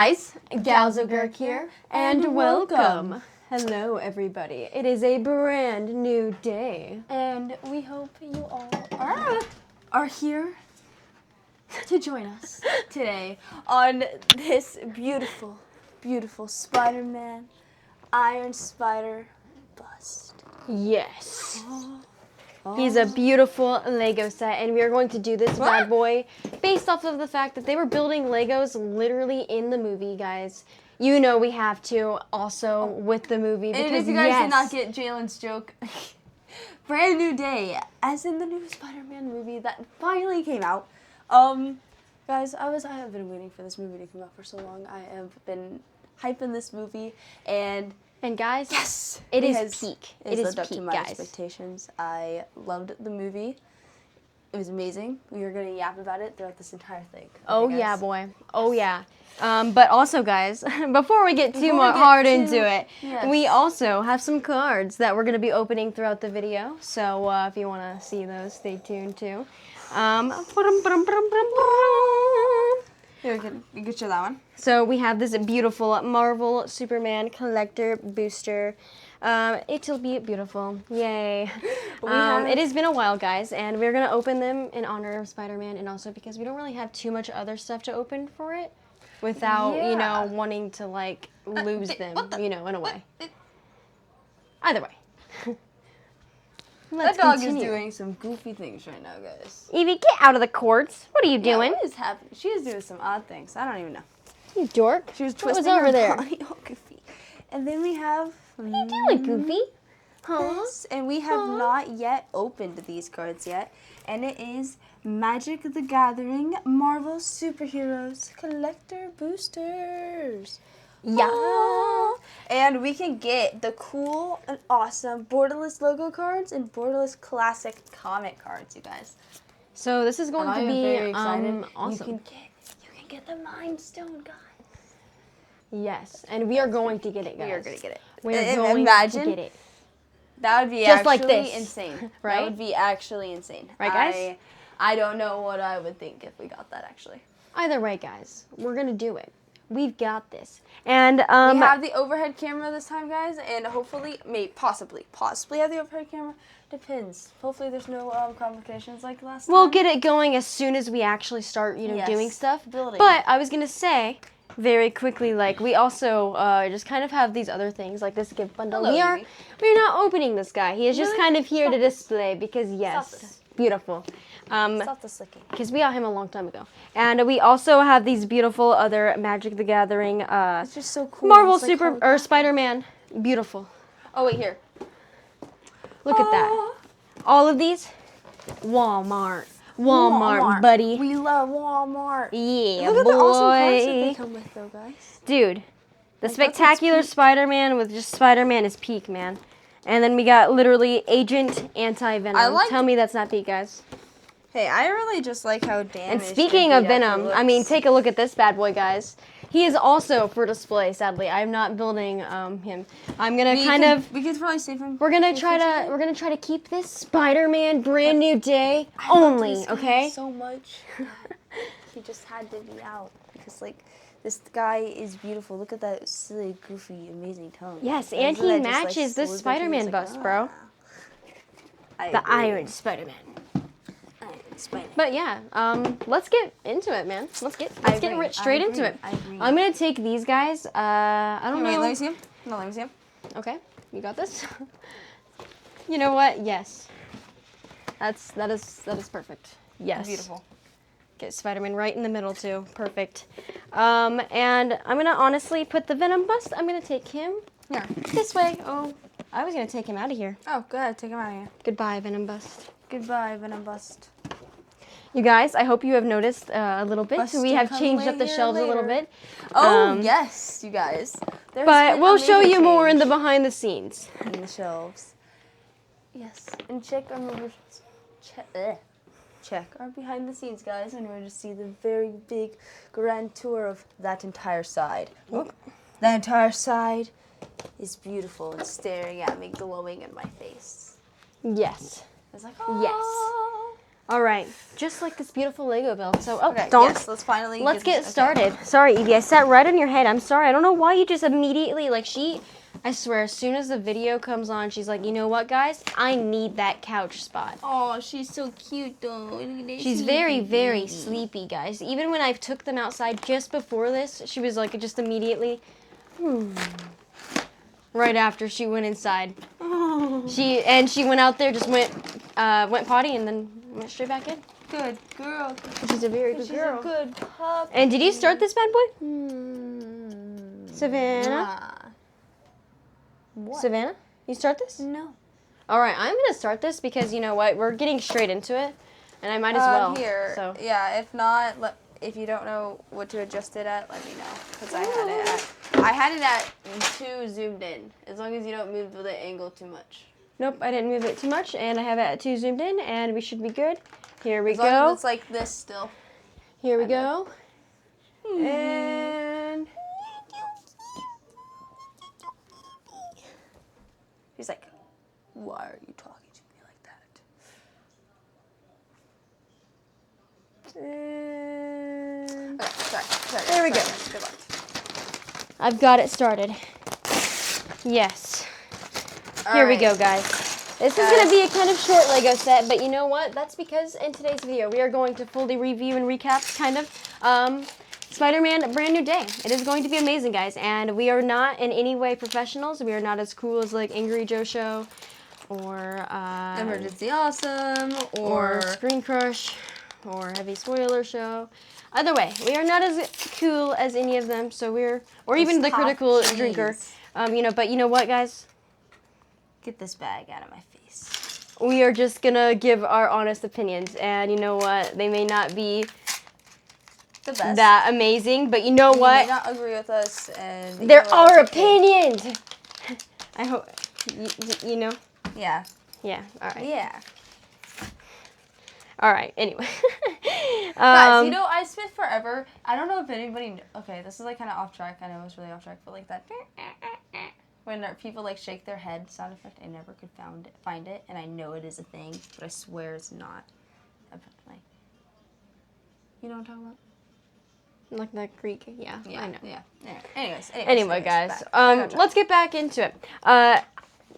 Guys, Galzogurk here, and welcome. Hello, everybody. It is a brand new day, and we hope you all are here to join us today on this beautiful, beautiful Spider-Man Iron Spider bust. Yes. He's a beautiful Lego set, and we are going to do this bad boy based off of the fact that they were building Legos literally in the movie, guys. You know we have to also with the movie because, and if you guys did not get Jalen's joke, brand new day, as in the new Spider-Man movie that finally came out. Guys, I have been waiting for this movie to come out for so long. I have been hyping this movie, and guys, yes, it is peak. It is peak, to my expectations. I loved the movie. It was amazing. We are gonna yap about it throughout this entire thing. Okay, oh yeah, boy. Oh yeah. But also, guys, before we get too hard into it, we also have some cards that we're gonna be opening throughout the video. So if you want to see those, stay tuned too. Here, you can show that one. So we have this beautiful Marvel Superman collector booster. It'll be beautiful. Yay. It has been a while, guys, and we're going to open them in honor of Spider-Man, and also because we don't really have too much other stuff to open for it without, you know, wanting to, like, lose them, you know, in a way. Either way. That dog is doing some goofy things right now, guys. Evie, get out of the cords. What are you doing? What is happening? She is doing some odd things. I don't even know. You dork. She was twisting over her there. body. Oh, Goofy. And then we have... What are you doing, Goofy? Huh? And we have not yet opened these cards yet. And it is Magic the Gathering Marvel Superheroes Collector Boosters. Yeah. And we can get the cool and awesome Borderless logo cards and Borderless classic comic cards, you guys. So this is going to be very excited. Awesome. You can get the Milestone, guys. Yes, and we are going to get it, guys. We are going to get it. We are going to get it. That would be just actually like this. insane. Right? That would be actually insane. Right, guys? I don't know what I would think if we got that, actually. Either way, guys, we're going to do it. We've got this. And we have the overhead camera this time, guys, and hopefully, possibly have the overhead camera. Depends. Hopefully there's no complications like last time. We'll get it going as soon as we actually start, you know, doing stuff. Building. But I was going to say very quickly, like, we also just kind of have these other things, like this gift bundle. Hello, we're not opening this guy. He is just kind of here to display because, yes, Stop this. Beautiful. Stop the slicking. Because we got him a long time ago. And we also have these beautiful other Magic the Gathering it's just so cool. Marvel Spider-Man. Beautiful. Oh, wait, here. Look at that. All of these, Walmart, buddy. We love Walmart. Yeah, Look at boy. the awesome cards that they come with, though, guys. Dude, the spectacular Spider-Man with just Spider-Man is peak, man. And then we got literally Agent Anti-Venom. Tell me that's not peak, guys. Hey, I really just like how damaged. And speaking of Venom, I mean, take a look at this bad boy, guys. He is also for display. Sadly, I'm not building him. I'm gonna We could probably save him. We're gonna try to keep this Spider-Man brand new day only. Okay. So much. He just had to be out because this guy is beautiful. Look at that silly, goofy, amazing tongue. Yes, and he matches this Spider-Man bust, bro. The Iron Spider-Man. But yeah, let's get into it, man. Let's get straight into it. I'm gonna take these guys. I don't know. Wait, let me see him. No, let me see him. Okay, you got this. You know what? Yes. That is perfect. Yes. Beautiful. Get Spider-Man right in the middle too. Perfect. And I'm gonna honestly put the Venom bust. I'm gonna take him this way. Oh, I was gonna take him out of here. Oh, go ahead, take him out of here. Goodbye, Venom bust. Goodbye, Venom bust. You guys, I hope you have noticed a little bit. We have changed up the shelves a little bit. Oh, yes, you guys. But we'll show you more in the behind the scenes. In the shelves. Yes, and check our behind the scenes, guys, and we're going to see the very big grand tour of that entire side. Look, that entire side is beautiful and staring at me, glowing in my face. Yes. It's like, oh. Yes. All right, just like this beautiful Lego build. So, Okay, don't. yes, let's Get started. Sorry, Evie, I sat right on your head. I'm sorry. I don't know why you just immediately, like, I swear, as soon as the video comes on, she's like, you know what, guys? I need that couch spot. Oh, she's so cute, though. She's very, very sleepy, guys. Even when I took them outside just before this, she was like, just immediately, right after she went inside. Oh. She went out there, just went potty, and then went straight back in. Good girl. She's a very good girl. She's a good puppy. And did you start this bad boy? Savannah? What? Savannah? You start this? No. All right, I'm going to start this because, you know what, we're getting straight into it, and I might as well. Here. So. Yeah, if not, if you don't know what to adjust it at, let me know. Because I had it at 2 zoomed in, as long as you don't move the angle too much. Nope, I didn't move it too much, and I have it at 2 zoomed in, and we should be good. Here we go. As long as it's like this still. Here we go. And he's like, why are you talking to me like that? And Okay, sorry. There we go. Good luck. I've got it started. Yes. Here we go, guys. This is going to be a kind of short Lego set, but you know what? That's because in today's video, we are going to fully review and recap, kind of, Spider-Man Brand New Day. It is going to be amazing, guys, and we are not in any way professionals. We are not as cool as, like, Angry Joe Show, or, Emergency Awesome, or Screen Crush, or Heavy Spoiler Show. Either way, we are not as cool as any of them, so or even the Critical Drinker. You know, but you know what, guys? Get this bag out of my face. We are just gonna give our honest opinions, and you know what? They may not be the best. That amazing, but you know what? You may not agree with us, and there are opinions. I hope you know. Yeah. Yeah. All right. Yeah. All right. Anyway. Guys, you know, I spent forever. I don't know if anybody. Okay, this is like kind of off track. I know it's really off track, but like that. When people like shake their head sound effect, I never could find it, and I know it is a thing, but I swear it's not. Like, you know what I'm talking about? Like that Greek, yeah, I know. Yeah. Anyways, guys, let's get back into it.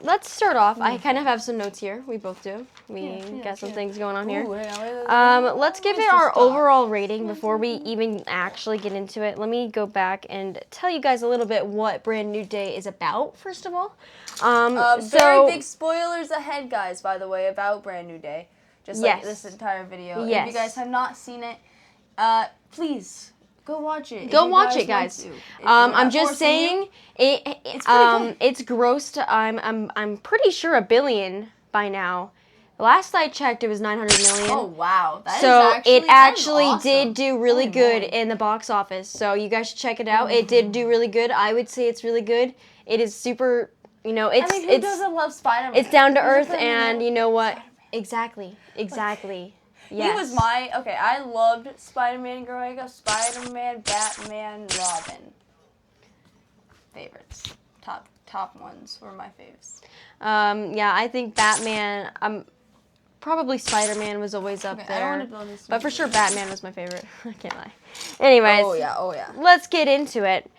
Let's start off. I kind of have some notes here. We both do. We got some things going on here. Let's give it our overall rating before we even actually get into it. Let me go back and tell you guys a little bit what Brand New Day is about, first of all. Very big spoilers ahead, guys, by the way, about Brand New Day. Just like this entire video. Yes. If you guys have not seen it, please go watch it. Go watch it, guys. I'm just saying it's grossed. I'm pretty sure $1 billion by now. Last I checked, it was 900 million. Oh wow! It actually awesome. did do really good in the box office. So you guys should check it out. It did do really good. I would say it's really good. It is super. You know, who doesn't love Spider-Man? It's down to earth, and you know what? Spider-Man. Exactly. Yes. He was I loved Spider-Man growing up. Spider-Man, Batman, Robin. Favorites. Top ones were my faves. Yeah, I think Batman, probably Spider-Man was always up there. But for sure Batman was my favorite. I can't lie. Anyways. Oh yeah. Let's get into it.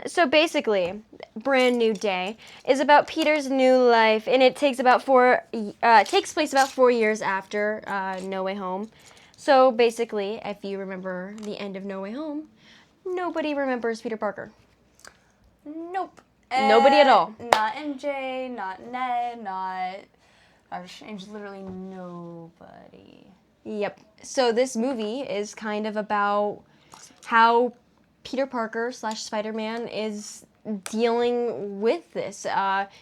So basically, Brand New Day is about Peter's new life, and it takes takes place about 4 years after No Way Home. So basically, if you remember the end of No Way Home, nobody remembers Peter Parker. Nope. Nobody at all. Not MJ, not Ned, not Doctor Strange, literally nobody. Yep. So this movie is kind of about how Peter Parker / Spider-Man is dealing with this.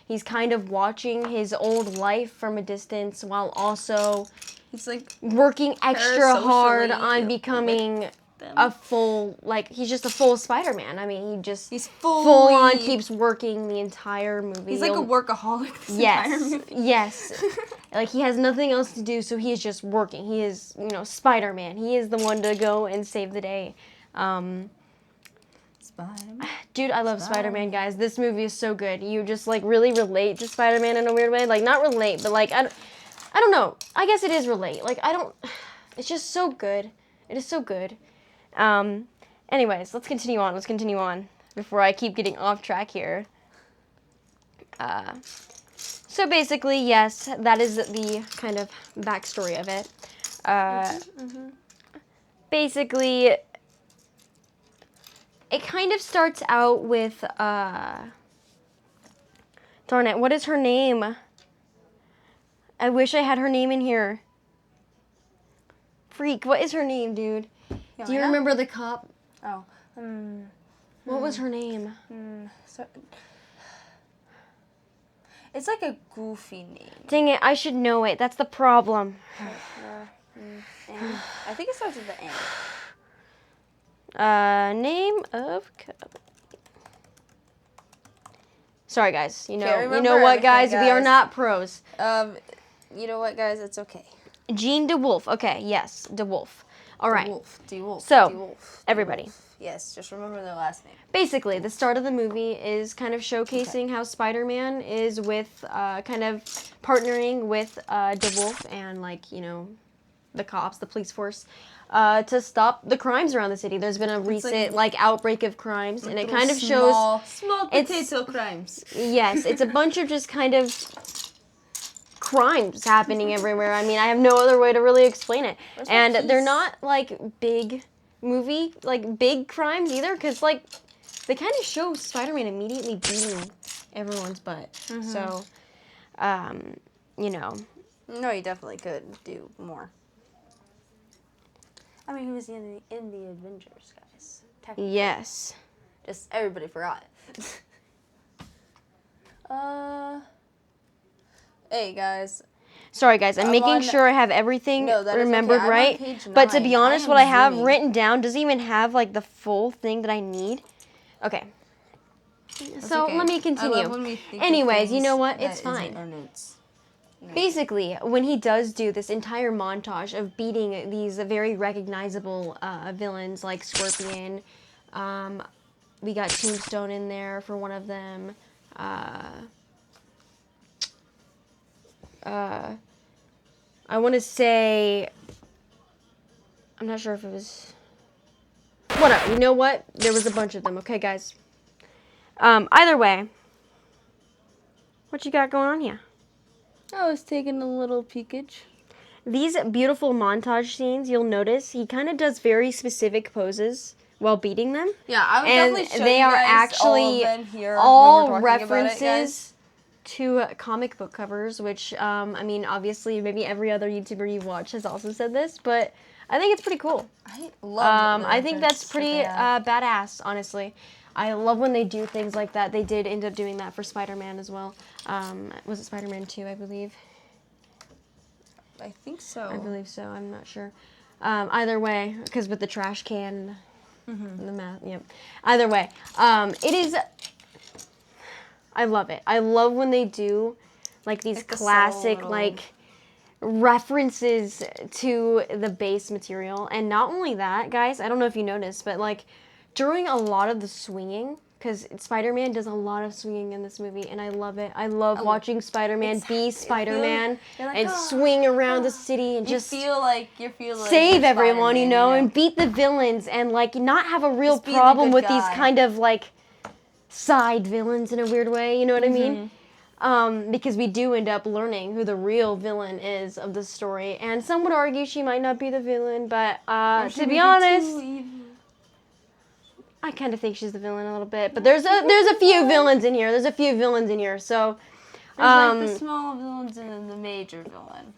He's kind of watching his old life from a distance while also he's like working extra hard on becoming a full, he's just a full Spider-Man. I mean, he's full on keeps working the entire movie. He's like a workaholic this entire movie. Yes. Like, he has nothing else to do, so he is just working. He is, Spider-Man. He is the one to go and save the day. Spider-Man. Dude, I love Spider-Man, guys. This movie is so good. You just, really relate to Spider-Man in a weird way. Like, not relate, but, I I don't know. I guess it is relate. Like, I don't, it's just so good. It is so good. Anyways, let's continue on before I keep getting off track here. So basically, yes, that is the kind of backstory of it. Basically, it kind of starts out with, darn it, what is her name? I wish I had her name in here. Freak, what is her name, dude? Do you remember the cop? Oh. What was her name? It's like a goofy name. Dang it, I should know it. That's the problem. I think it starts with the N. Name of cop. Sorry, guys. You know remember what, guys? everything, We are guys. not pros. You know what, guys? It's okay. Jean DeWolf. Okay, yes, DeWolf. All right. DeWolf. So, DeWolf. everybody. Yes, just remember their last name. Basically, the start of the movie is kind of showcasing how Spider-Man is with, kind of partnering with DeWolf and, like, you know, the cops, the police force, to stop the crimes around the city. There's been a recent, like outbreak of crimes, and it kind of shows... Small potato crimes. Yes, it's a bunch of just kind of crimes happening everywhere. I mean, I have no other way to really explain it. And they're not, like, big crimes either, because, like, they kind of show Spider-Man immediately beating everyone's butt. So, you know. No, you definitely could do more. I mean, he was in the Avengers, guys. Technically. Yes. Just everybody forgot. Hey, guys. Sorry, guys. I'm making sure I have everything remembered okay. right. I'm on page But to 9. be honest, I what I have zooming. written down doesn't even have, like, the full thing that I need. Okay. So, okay. let me I continue. love when we think of Anyways, you things know what? that It's isn't fine. our notes. Basically, when he does do this entire montage of beating these very recognizable villains like Scorpion, we got Tombstone in there for one of them. I want to say, I'm not sure if it was, whatever, you know what? There was a bunch of them, okay, guys? Either way, what you got going on here? I was taking a little peekage. These beautiful montage scenes, you'll notice, he kind of does very specific poses while beating them. Yeah, I would And definitely show they you are guys actually all of them here all when we're talking about it, guys. references to comic book covers, which, I mean, obviously, maybe every other YouTuber you watch has also said this, but I think it's pretty cool. I love I think that's pretty badass, honestly. I love when they do things like that. They did end up doing that for Spider-Man as well. Was it Spider-Man 2, I believe? I think so. I believe so. I'm not sure. Either way, because with the trash can and the math, yep. Either way, it is... I love it. I love when they do, like, these classic, like, references to the base material. And not only that, guys, I don't know if you noticed, but, like, during a lot of the swinging, because Spider-Man does a lot of swinging in this movie, and I love it. I love watching Spider-Man be Spider-Man and swing around the city and just save everyone, you know, and beat the villains and, like, not have a real problem with these kind of, like, side villains in a weird way, you know what I mean? Because we do end up learning who the real villain is of the story, and some would argue she might not be the villain, but to be honest, I kind of think she's the villain a little bit. But there's a few villains in here. So there's like the small villains and then the major villain.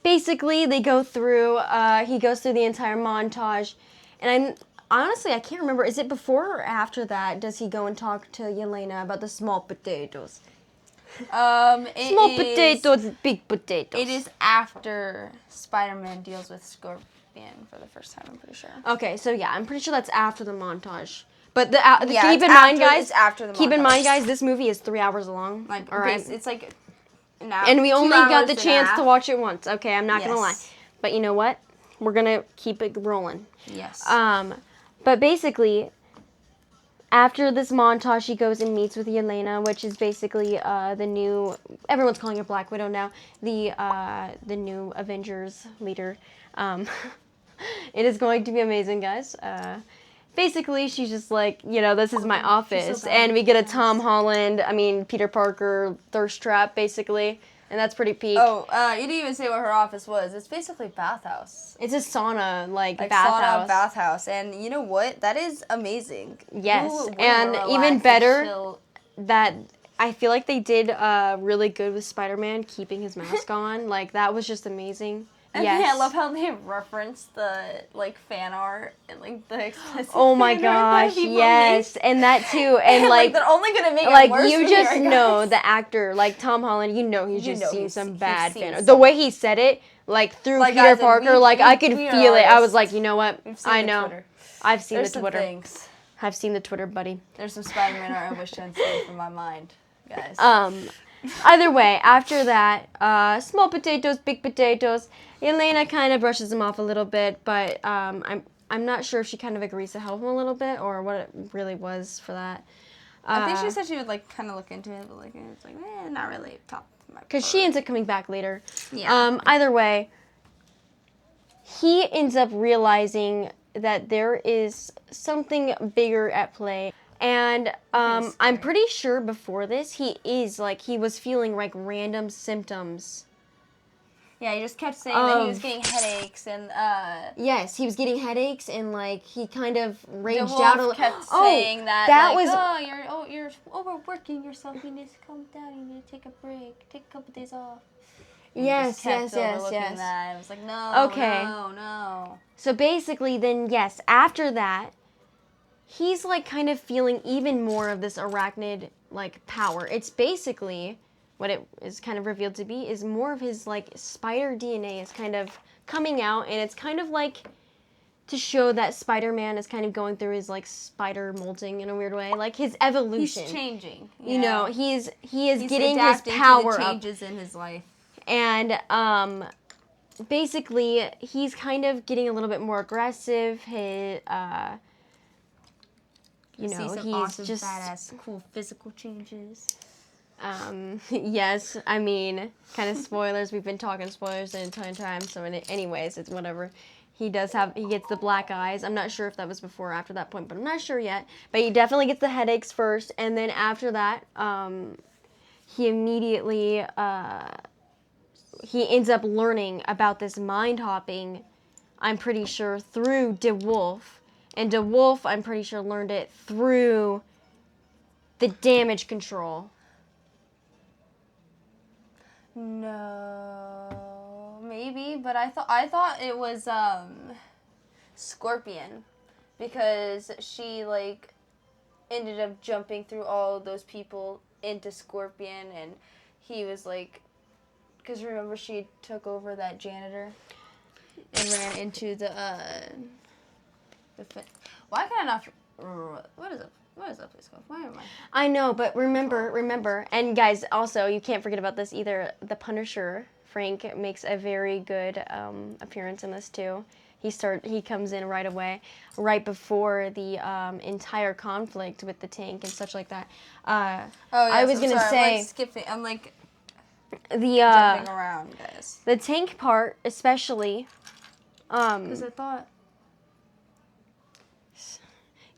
Basically, they go through. He goes through the entire montage, and honestly, I can't remember. Is it before or after that? Does he go and talk to Yelena about the small potatoes? Small potatoes, big potatoes. It is after Spider-Man deals with Scorpion for the first time, I'm pretty sure. Okay, so yeah, I'm pretty sure that's after the montage. But keep in mind, guys. After the montage. Keep in mind, guys. This movie is 3 hours long. Like, all right, it's like an hour. And we only got the chance to watch it once. Okay, I'm not gonna lie. But you know what? We're gonna keep it rolling. Yes. But basically, after this montage, she goes and meets with Yelena, which is basically the new, everyone's calling her Black Widow now, the new Avengers leader. It is going to be amazing, guys. Basically, she's just like, you know, this is my office. so And we get a Tom Holland, Peter Parker thirst trap, basically. And that's pretty peak. Oh, you didn't even say what her office was. It's basically bathhouse. It's a sauna, like sauna, bathhouse. bathhouse. And you know what? That is amazing. Yes, Who wouldn't and relax even better, chill? that I feel like they did really good with Spider-Man keeping his mask on. Like, that was just amazing. And Yes. I love how they reference the like fan art and like the explicit Oh my fan art that gosh, people yes, make. and that too, and like they're only gonna make like it worse. you from just here, know guys. the actor, like Tom Holland, you know he's You just know seen he's- some he's bad seen fan art. some- The way he said it, like through Like, Peter guys, and Parker, we- like we- I could we are feel it. I was artists. like, you know what? We've seen I the know. Twitter. I've seen There's the some Twitter. things. I've seen the Twitter, buddy. There's some Spider-Man art I wish to unsave from my mind, guys. Either way, after that, small potatoes, big potatoes. Elena kind of brushes him off a little bit, but I'm not sure if she kind of agrees to help him a little bit or what it really was for that. I think she said she would like kind of look into it, but like it's like not really top. Because she ends up coming back later. Yeah. Either way, he ends up realizing that there is something bigger at play. And I'm pretty sure before this, he was feeling like random symptoms. Yeah, he just kept saying that he was getting headaches and Yes, he was getting headaches and like he kind of raged Wolf out a little. kept saying that was you're overworking yourself. You need to calm down. You need to take a break. Take a couple days off. And yes. That. I was like, no, Okay. no. So basically, then yes, after that, he's like kind of feeling even more of this arachnid like power. It's basically what it is kind of revealed to be is more of his like spider DNA is kind of coming out, and it's kind of like to show that Spider-Man is kind of going through his like spider molting in a weird way, like his evolution. He's changing. You know, he is He's getting his adapting power to the up. changes in his life. And basically, he's kind of getting a little bit more aggressive. His, you know, See some he's awesome, just badass, cool physical changes. yes. I mean, kind of spoilers. We've been talking spoilers the entire time. So, anyways, it's whatever. He gets the black eyes. I'm not sure if that was before or after that point, but I'm not sure yet. But he definitely gets the headaches first, and then after that, he immediately he ends up learning about this mind hopping, I'm pretty sure, through DeWolf. And DeWolf, I'm pretty sure, learned it through the damage control. No, maybe, but I thought it was Scorpion, because she like ended up jumping through all those people into Scorpion, and he was like, because remember she took over that janitor and ran into the why can I not? What is it? What is that place called? Why am I? I know, but remember, and guys, also, you can't forget about this either. The Punisher, Frank, makes a very good appearance in this too. He comes in right away, right before the entire conflict with the tank and such like that. I was gonna say, I'm like skipping. I'm like the jumping around, guys. the tank part, especially. Because I thought.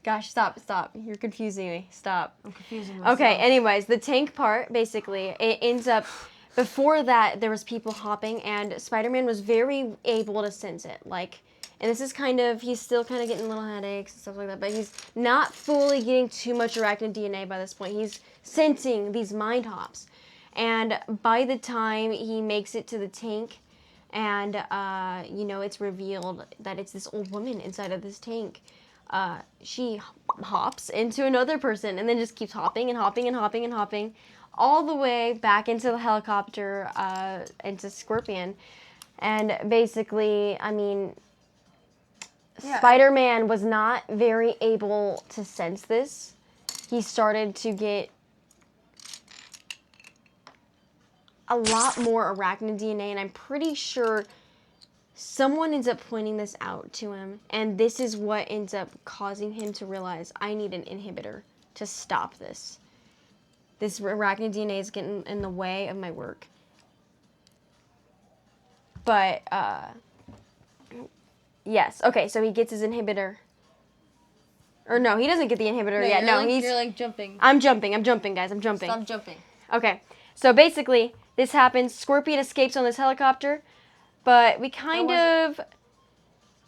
Gosh, stop. You're confusing me. Stop. I'm confusing myself. Okay, anyways, the tank part, basically, it ends up, before that, there was people hopping, and Spider-Man was very able to sense it. Like, and this is kind of, he's still kind of getting little headaches and stuff like that, but he's not fully getting too much arachnid DNA by this point. He's sensing these mind hops. And by the time he makes it to the tank, and, you know, it's revealed that it's this old woman inside of this tank, she hops into another person and then just keeps hopping and hopping and hopping and hopping all the way back into the helicopter, into Scorpion. And basically, I mean, yeah. Spider-Man was not very able to sense this. He started to get a lot more arachnid DNA, and I'm pretty sure someone ends up pointing this out to him, and this is what ends up causing him to realize, I need an inhibitor to stop this. This arachnid DNA is getting in the way of my work. But, yes. Okay, so he gets his inhibitor. Or no, he doesn't get the inhibitor yet. No, you're like jumping. I'm jumping, guys. I'm jumping. Stop jumping. Okay, so basically, this happens. Scorpion escapes on this helicopter, but we kind of...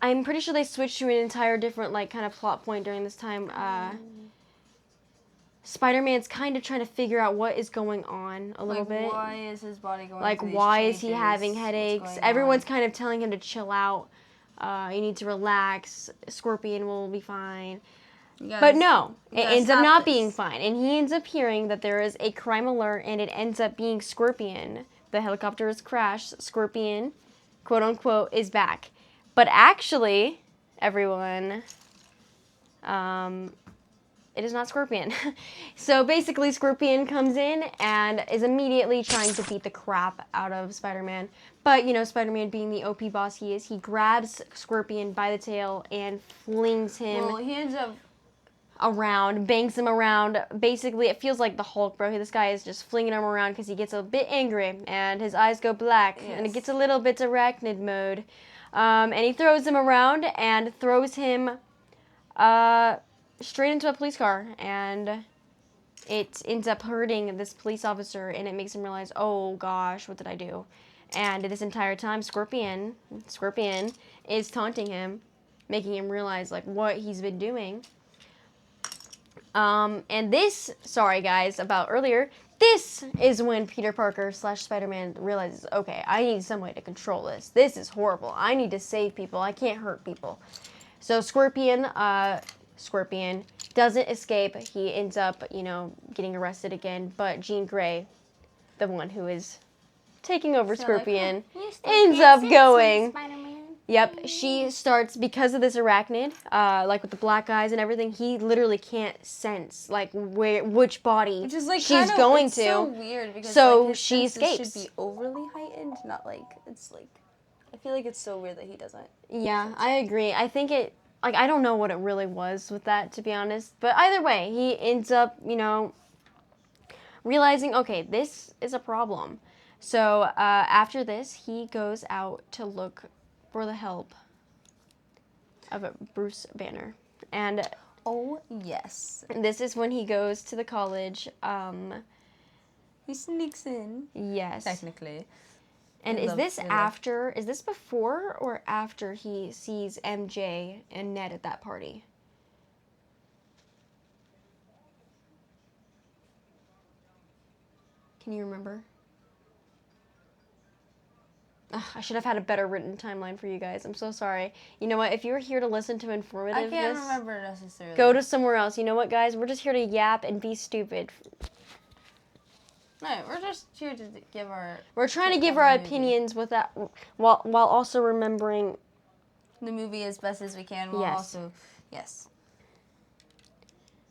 I'm pretty sure they switched to an entire different, like, kind of plot point during this time. Spider-Man's kind of trying to figure out what is going on a little bit. Why is his body going like, through these why changes? is he having headaches? Everyone's kind of telling him to chill out. You need to relax. Scorpion will be fine. But no, it ends up not being fine. And he ends up hearing that there is a crime alert, and it ends up being Scorpion. The helicopter has crashed. Scorpion, quote unquote, is back. But actually, everyone, it is not Scorpion. So basically, Scorpion comes in and is immediately trying to beat the crap out of Spider-Man. But, you know, Spider-Man being the OP boss he is, he grabs Scorpion by the tail and flings him... Well, he ends up... around, bangs him around. Basically, it feels like the Hulk, bro. This guy is just flinging him around because he gets a bit angry and his eyes go black and it gets a little bit arachnid mode. And he throws him around and throws him straight into a police car, and it ends up hurting this police officer, and it makes him realize, oh gosh, what did I do? And this entire time, Scorpion is taunting him, making him realize like what he's been doing. And this, sorry guys, about earlier, this is when Peter Parker / Spider-Man realizes, okay, I need some way to control this. This is horrible. I need to save people. I can't hurt people. So Scorpion doesn't escape. He ends up, you know, getting arrested again. But Jean Grey, the one who is taking over Scorpion, ends up going. Yep, she starts, because of this arachnid, like with the black eyes and everything, he literally can't sense, like, which body Which is, like, she's going to. So weird, because, so like, his she escapes. Should be overly heightened, not, like, it's, like, I feel like it's so weird that he doesn't. Yeah, I agree. I think it, like, I don't know what it really was with that, to be honest, but either way, he ends up, you know, realizing, okay, this is a problem. So, after this, he goes out to look for the help of Bruce Banner. And oh, yes. This is when he goes to the college. He sneaks in. Yes. Technically. And is this before or after he sees MJ and Ned at that party? Can you remember? Ugh, I should have had a better written timeline for you guys. I'm so sorry. You know what? If you were here to listen to informativeness, I can't remember necessarily. Go to somewhere else. You know what, guys? We're just here to yap and be stupid. No, we're just here to give our... We're trying to give our opinions with that, while also remembering... the movie as best as we can, while also... Yes.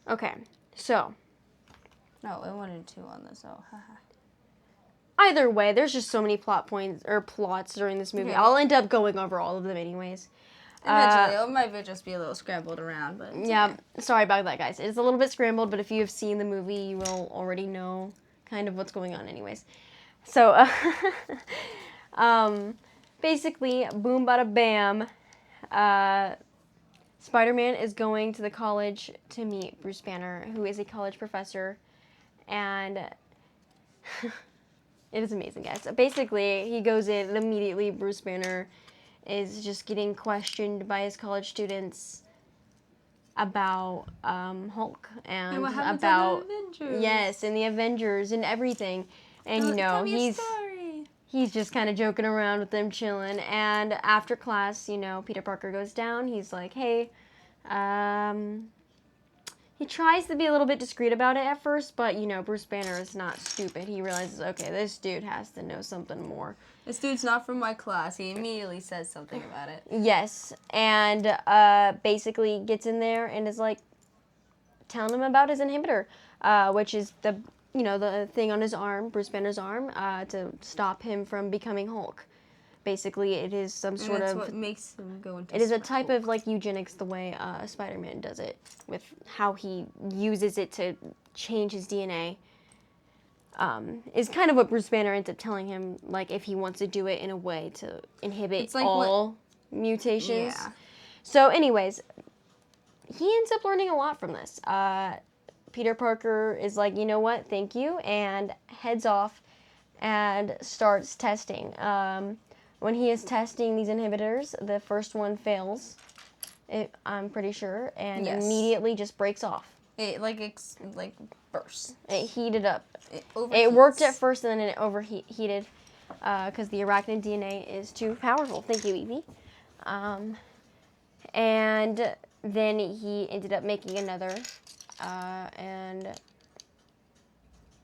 Okay, so... No, I wanted 2 on this, so haha. Either way, there's just so many plot points or plots during this movie. I'll end up going over all of them anyways. Eventually, it might just be a little scrambled around, but yeah, okay. Sorry about that, guys. It's a little bit scrambled, but if you have seen the movie, you will already know kind of what's going on anyways. So, basically, boom, bada, bam, Spider-Man is going to the college to meet Bruce Banner, who is a college professor, and... It is amazing, guys. Basically, he goes in and immediately Bruce Banner is just getting questioned by his college students about Hulk and what happens about in the Avengers. Yes, and the Avengers and everything. And you know, he's just kind of joking around with them, chilling. And after class, you know, Peter Parker goes down. He's like, "Hey, he tries to be a little bit discreet about it at first, but, you know, Bruce Banner is not stupid. He realizes, okay, this dude has to know something more. This dude's not from my class." He immediately says something about it. Yes, and basically gets in there and is, like, telling him about his inhibitor, which is the, you know, the thing on his arm, Bruce Banner's arm, to stop him from becoming Hulk. basically it is some sort that's of... what makes him go into It is a type Hulk. of, like, eugenics the way Spider-Man does it, with how he uses it to change his DNA. Is kind of what Bruce Banner ends up telling him, like, if he wants to do it in a way to inhibit like all mutations. Yeah. So, anyways, he ends up learning a lot from this. Peter Parker is like, you know what, thank you, and heads off and starts testing. When he is testing these inhibitors, the first one fails, I'm pretty sure, and immediately just breaks off. It bursts. It heated up. It It worked at first, and then it overheated because the arachnid DNA is too powerful. Thank you, Evie. And then he ended up making another, and it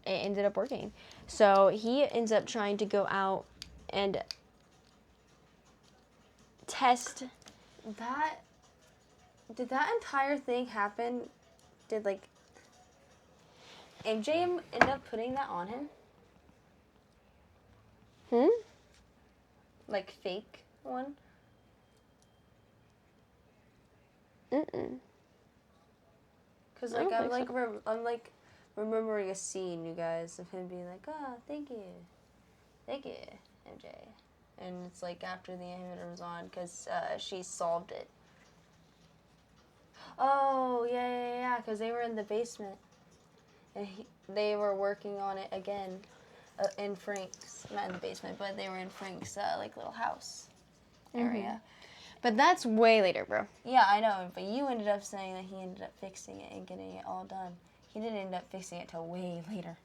ended up working. So he ends up trying to go out and test. Did that entire thing happen? Did, like, MJ end up putting that on him? Like, fake one? Mm-mm. Because, I like, don't think I'm remembering a scene, you guys, of him being like, thank you, MJ. And it's, like, after the inhibitor was on, because she solved it. Oh, yeah, because they were in the basement. And they were working on it again in Frank's, not in the basement, but they were in Frank's, like, little house area. But that's way later, bro. Yeah, I know, but you ended up saying that he ended up fixing it and getting it all done. He didn't end up fixing it till way later.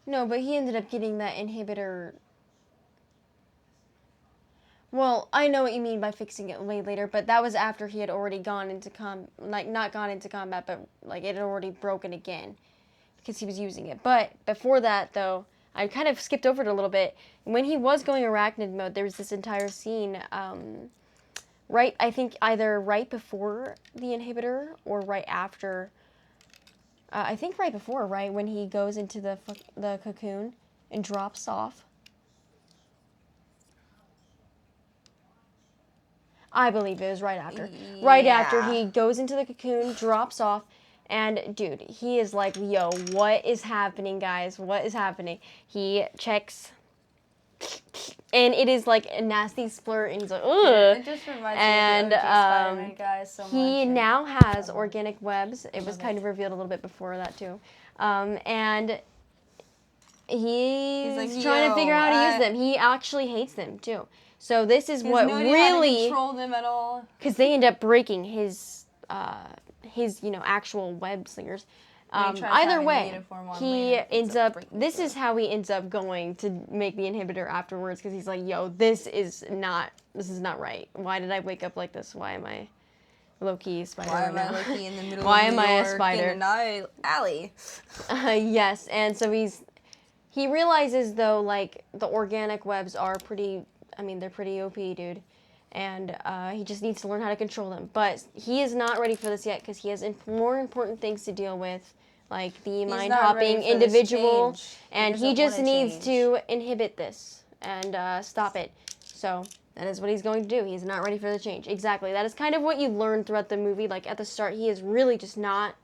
No, but he ended up getting that inhibitor. Well, I know what you mean by fixing it way later, but that was after he had already gone into not gone into combat, but like it had already broken again because he was using it. But before that, though, I kind of skipped over it a little bit. When he was going arachnid mode, there was this entire scene, I think either right before the inhibitor or right after. I think right before, right when he goes into the cocoon and drops off. I believe it was right after. Yeah. Right after he goes into the cocoon, drops off, and dude, he is like, yo, what is happening, guys? What is happening? He checks, and it is like a nasty splurt, and he's like, ugh. It just reminds me of the OG Spider-Man guys so much. He now has organic webs. It was kind of revealed a little bit before that, too. And he's like, trying to figure out how to use them. He actually hates them, too. So this is what really how to control them at all. Because they end up breaking his actual web slingers. Either way, he ends up. This is how he ends up going to make the inhibitor afterwards. Because he's like, yo, this is not right. Why did I wake up like this? Why am I low-key spider right now? Why am I low-key in the middle Why of am New I a York spider? in an alley? Yes, and so he realizes though, like, the organic webs are pretty. I mean, they're pretty OP, dude. And he just needs to learn how to control them. But he is not ready for this yet because he has more important things to deal with, like the mind-hopping individual. And he just needs to inhibit this and stop it. So that is what he's going to do. He's not ready for the change. Exactly. That is kind of what you learn throughout the movie. Like, at the start, he is really just not...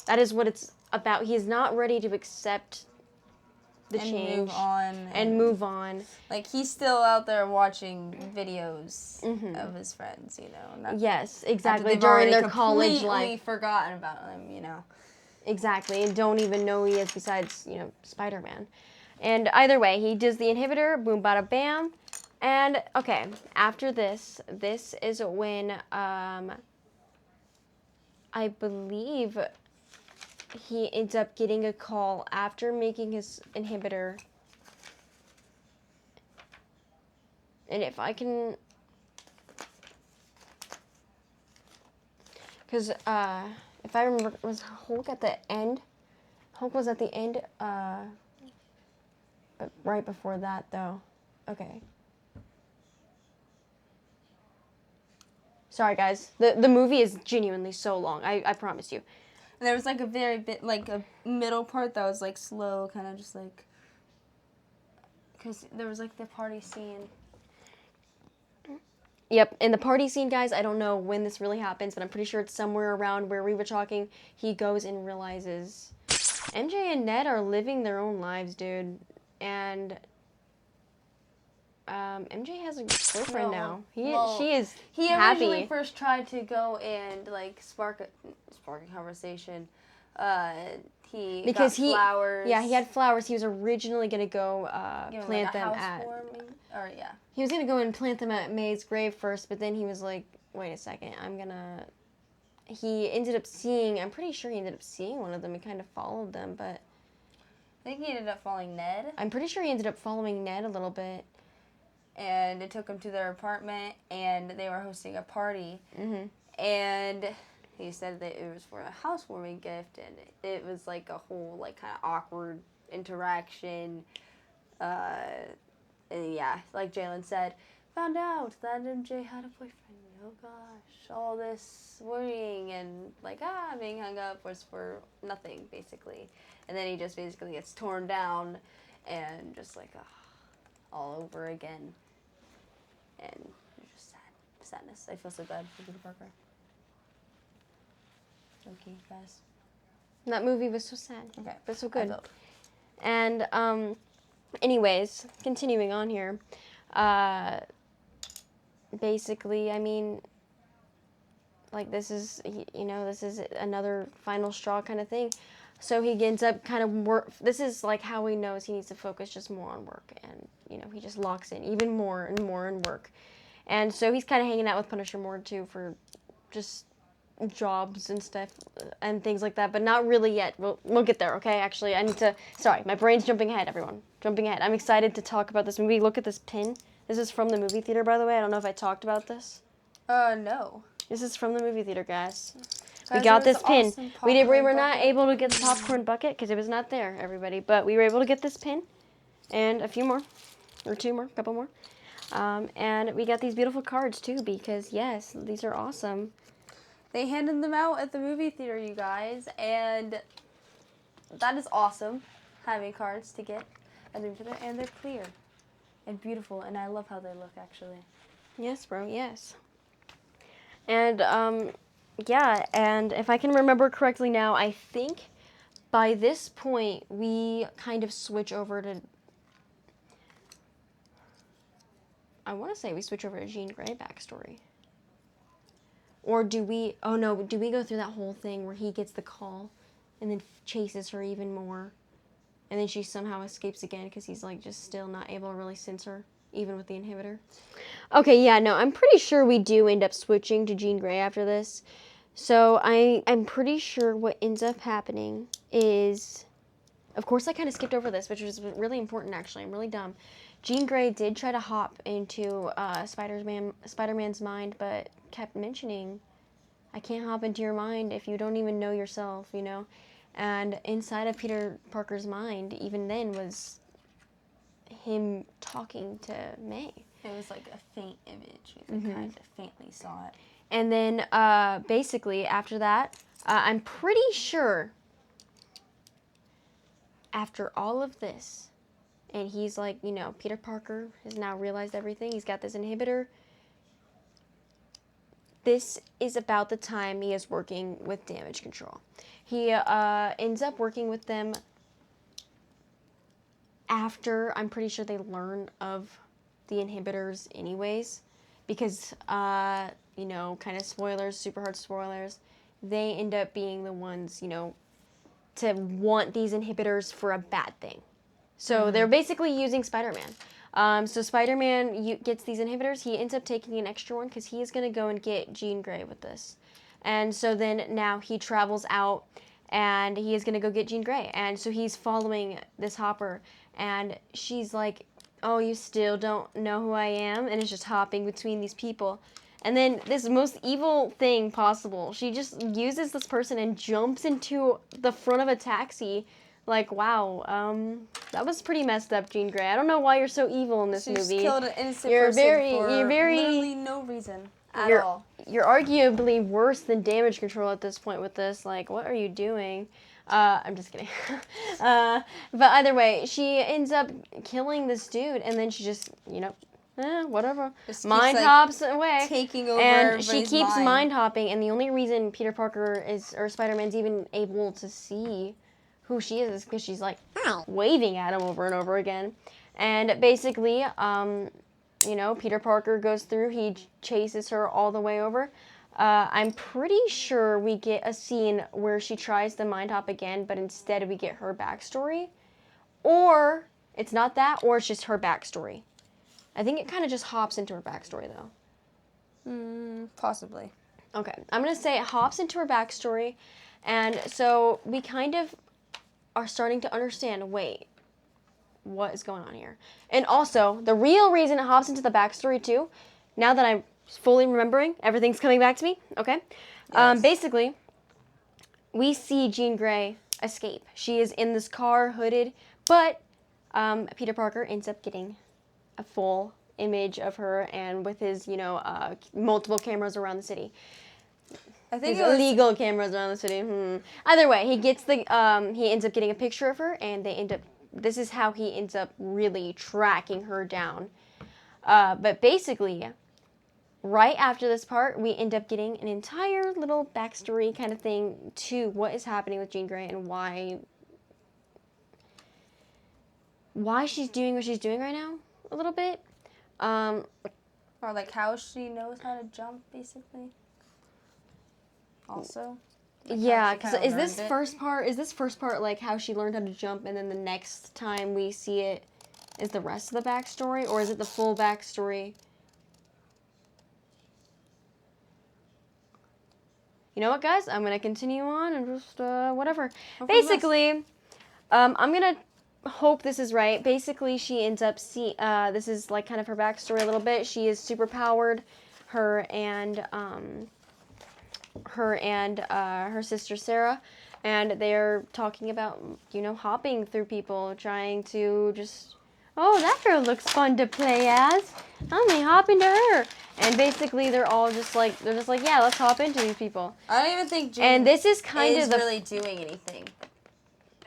That is what it's about. He is not ready to accept the change and move on. Like, he's still out there watching videos of his friends, you know. Yes, exactly. During their college life. Completely forgotten about him, you know. Exactly, and don't even know he is besides, Spider-Man. And either way, he does the inhibitor, boom, bada, bam. And, okay, after this is when, I believe he ends up getting a call after making his inhibitor. And if I can... Because, if I remember, was Hulk at the end? Hulk was at the end, but right before that, though. Okay. Sorry, guys. The movie is genuinely so long. I promise you. And there was, like, a middle part that was, like, slow, kind of just, like... Because there was, like, the party scene. Yep, in the party scene, guys, I don't know when this really happens, but I'm pretty sure it's somewhere around where we were talking. He goes and realizes MJ and Ned are living their own lives, dude. And MJ has a boyfriend now. She is He happy. originally first tried to go and like spark a conversation. He got flowers. Yeah, he had flowers. He was originally gonna go plant them at. He was gonna go and plant them at May's grave first, but then he was like, "Wait a second, He ended up seeing. I'm pretty sure he ended up seeing one of them and kind of followed them, but I think he ended up following Ned. I'm pretty sure he ended up following Ned a little bit. And it took him to their apartment, and they were hosting a party. Mm-hmm. And he said that it was for a housewarming gift, and it was like a whole like kind of awkward interaction. And yeah, like Jalen said, found out that MJ had a boyfriend. Oh gosh, all this worrying and like being hung up was for nothing basically. And then he just basically gets torn down, and just like all over again. And it's just sadness. I feel so bad for Peter Parker. Okay, guys. That movie was so sad. Okay. But so good. And anyways, continuing on here. Basically, I mean, like this is another final straw kind of thing. So he ends up kind of this is like how he knows he needs to focus just more on work, and he just locks in even more and more in work. And so he's kind of hanging out with Punisher more too for just jobs and stuff and things like that, but not really yet. We'll get there, okay? Actually, sorry, my brain's jumping ahead, everyone. Jumping ahead. I'm excited to talk about this movie. Look at this pin. This is from the movie theater, by the way. I don't know if I talked about this. No. This is from the movie theater, guys. We got this pin. Awesome We were not able to get the popcorn bucket because it was not there, everybody. But we were able to get this pin and a few more, or two more, a couple more. And we got these beautiful cards too because yes, these are awesome. They handed them out at the movie theater, you guys, and that is awesome. Having cards to get at the movie theater, and they're clear and beautiful, and I love how they look actually. Yes, bro. Yes. And yeah, and if I can remember correctly now, I think by this point we kind of switch over to. I want to say we switch over to Jean Grey backstory. Or do we? Oh no! Do we go through that whole thing where he gets the call, and then chases her even more, and then she somehow escapes again because he's like just still not able to really sense her, even with the inhibitor? Okay, yeah, no, I'm pretty sure we do end up switching to Jean Grey after this. So I'm pretty sure what ends up happening is, of course, I kind of skipped over this, which was really important actually. I'm really dumb. Jean Grey did try to hop into Spider-Man's mind, but kept mentioning, I can't hop into your mind if you don't even know yourself, And inside of Peter Parker's mind, even then, was him talking to May. It was like a faint image. You kind of faintly saw it. And then basically after that, I'm pretty sure after all of this, and he's like, Peter Parker has now realized everything. He's got this inhibitor. This is about the time he is working with Damage Control. He ends up working with them after, I'm pretty sure they learn of the inhibitors anyways. Because, kind of spoilers, super hard spoilers, they end up being the ones, to want these inhibitors for a bad thing. So they're basically using Spider-Man. So Spider-Man gets these inhibitors. He ends up taking an extra one because he is going to go and get Jean Grey with this. And so then now he travels out and he is going to go get Jean Grey. And so he's following this Hopper. And she's like, oh, you still don't know who I am? And it's just hopping between these people. And then this most evil thing possible. She just uses this person and jumps into the front of a taxi. Like, wow, that was pretty messed up, Jean Grey. I don't know why you're so evil in this movie. She killed an innocent person for literally no reason at all. You're arguably worse than Damage Control at this point with this. Like, what are you doing? I'm just kidding. But either way, she ends up killing this dude, and then she just, Whatever. Just Mind keeps, like, hops away. taking over And she everybody's keeps mind. mind hopping, and the only reason Peter Parker or Spider-Man's even able to see who she is because she's like waving at him over and over again. And basically, Peter Parker goes through, he chases her all the way over. I'm pretty sure we get a scene where she tries to mind hop again, but instead we get her backstory. Or it's not that, or it's just her backstory. I think it kind of just hops into her backstory, though. Possibly. Okay, I'm going to say it hops into her backstory, and so we kind of are starting to understand, wait, what is going on here? And also, the real reason it hops into the backstory, too, now that I'm fully remembering, everything's coming back to me, okay? Yes. Basically, we see Jean Grey escape. She is in this car, hooded, but Peter Parker ends up getting a full image of her, and with his, multiple cameras around the city. I think His illegal cameras around the city. Either way, he gets he ends up getting a picture of her, and this is how he ends up really tracking her down. But basically, right after this part, we end up getting an entire little backstory kind of thing to what is happening with Jean Grey and why she's doing what she's doing right now, a little bit. Or like how she knows how to jump, basically. Also. Like Yeah, because is this first part like how she learned how to jump, and then the next time we see it is the rest of the backstory, or is it the full backstory? You know what, guys? I'm gonna continue on and just whatever. Basically, I'm gonna hope this is right. Basically, she ends up this is like kind of her backstory a little bit. She is super powered. Her and her sister Sarah, and they're talking about hopping through people, trying to just, oh, that girl looks fun to play as. I'm gonna hop into her. And basically they're just like, yeah, let's hop into these people. I don't even think Jean and this is kind of really doing anything.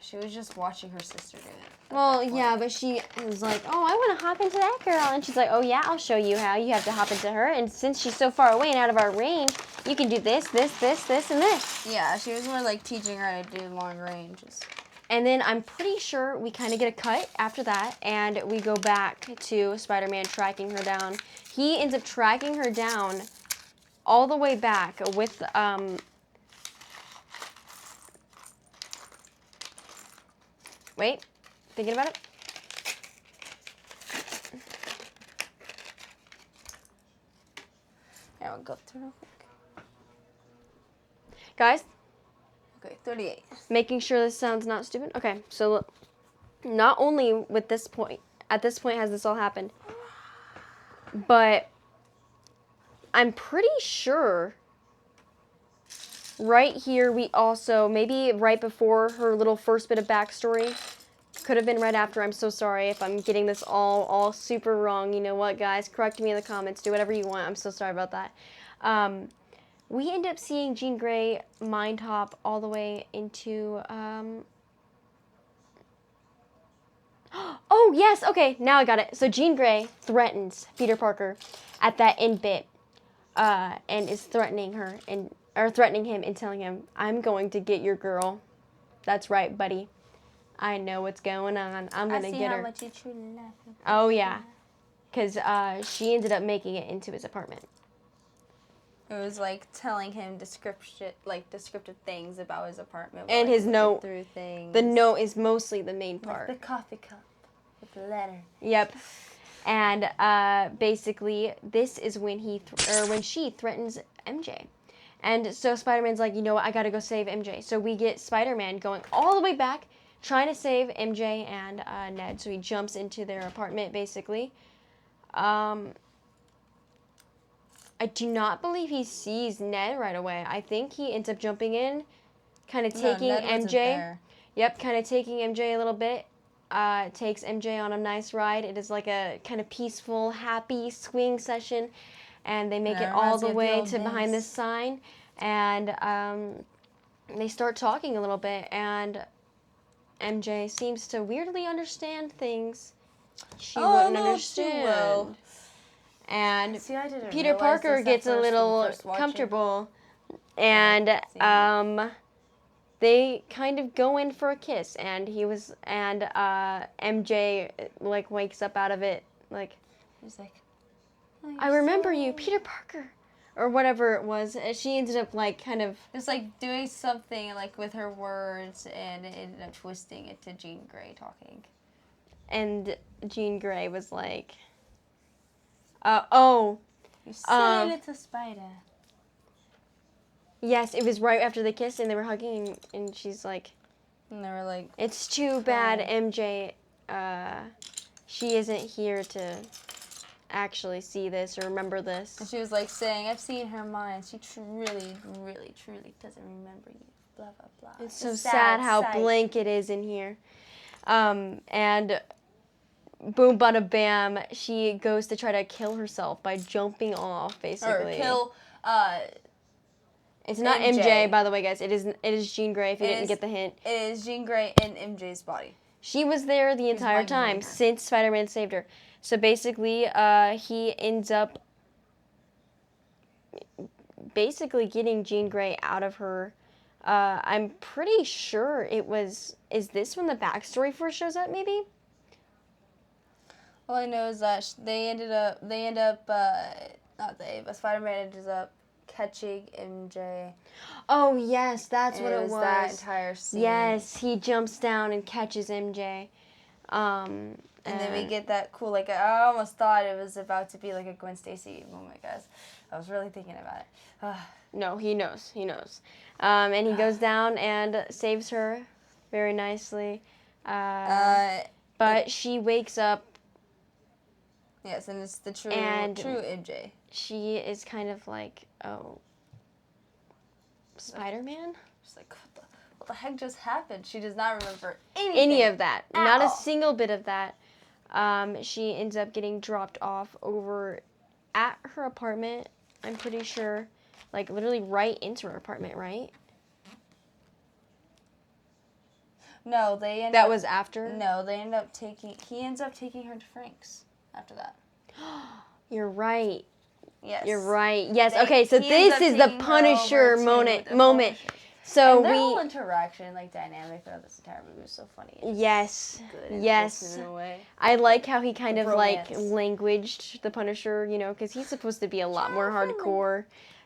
She was just watching her sister do it. Well, yeah, but she was like, oh, I want to hop into that girl. And she's like, oh, yeah, I'll show you how. You have to hop into her. And since she's so far away and out of our range, you can do this, this, this, this, and this. Yeah, she was more like teaching her how to do long ranges. And then I'm pretty sure we kind of get a cut after that, and we go back to Spider-Man tracking her down. He ends up tracking her down all the way back with, wait, thinking about it? Yeah, I'll go through real quick. Guys? Okay, 38. Making sure this sounds not stupid. Okay, so not only at this point has this all happened, but I'm pretty sure right here we also, maybe right before her little first bit of backstory, could have been right after. I'm so sorry if I'm getting this all super wrong. You know what, guys? Correct me in the comments. Do whatever you want. I'm so sorry about that. We end up seeing Jean Grey mind hop all the way into, oh, yes, okay, now I got it. So Jean Grey threatens Peter Parker at that end bit, and is threatening him and telling him, I'm going to get your girl. That's right, buddy. I know what's going on. I'm going to get her. I see how much you truly love her. Oh, yeah, because she ended up making it into his apartment. It was like telling him descriptive things about his apartment. And his note. Through things. The note is mostly the main part. Like the coffee cup with the letter. Yep. And basically, this is when when she threatens MJ. And so Spider-Man's like, you know what, I gotta go save MJ. So we get Spider-Man going all the way back, trying to save MJ and Ned. So he jumps into their apartment, basically. I do not believe he sees Ned right away. I think he ends up jumping in, kind of taking Ned wasn't MJ. there. Yep, kind of taking MJ a little bit. Takes MJ on a nice ride. It is like a kind of peaceful, happy swing session. And they make it all the way to behind this sign. And they start talking a little bit. And MJ seems to weirdly understand things she wouldn't understand. and See, I didn't Peter realize Parker this at gets a first when little first watching. comfortable, and they kind of go in for a kiss, and MJ like wakes up out of it like, He's like, I remember you, Peter Parker, or whatever it was. She ended up like kind of just like doing something like with her words, and it ended up twisting it to Jean Grey talking. and Jean Grey was like, oh, You silly little spider. yes, it was right after the kiss, and they were hugging, and she's like, And they were like, it's too bad MJ, she isn't here to actually see this or remember this. and she was like saying, I've seen her mind. She really, truly doesn't remember you. Blah, blah, blah. It's so sad how sight. blank it is in here. And boom, bada, bam, she goes to try to kill herself by jumping off, basically. Or kill, It's not MJ, by the way, guys. It is Jean Grey, if you didn't get the hint. It is Jean Grey in MJ's body. She was there the entire time since Spider-Man saved her. So basically, he ends up basically getting Jean Grey out of her. I'm pretty sure it was... Is this when the backstory first shows up, maybe? All I know is that Spider-Man ends up catching MJ. Oh, yes, that's what it was. That entire scene. Yes, he jumps down and catches MJ. And then we get that cool, like, I almost thought it was about to be like a Gwen Stacy moment, guys. I was really thinking about it. No, he knows. He knows. And he goes down and saves her very nicely. But she wakes up. Yes, and it's the true MJ. She is kind of like, oh, Spider-Man? She's like, what the heck just happened? She does not remember anything. Any of that. Not all. a single bit of that. She ends up getting dropped off over at her apartment, I'm pretty sure. Like, literally right into her apartment, right? No, they end That up... was after? No, they end up taking... He ends up taking her to Frank's after that. You're right. Yes. You're right. Yes, okay, so this is the Punisher moment. Punisher. So and their whole interaction, like, dynamic throughout this entire movie was so funny. Yes. Good Yes. in a way. I like how he kind of, like, Bromance. languaged the Punisher, you know, because he's supposed to be a lot more hardcore.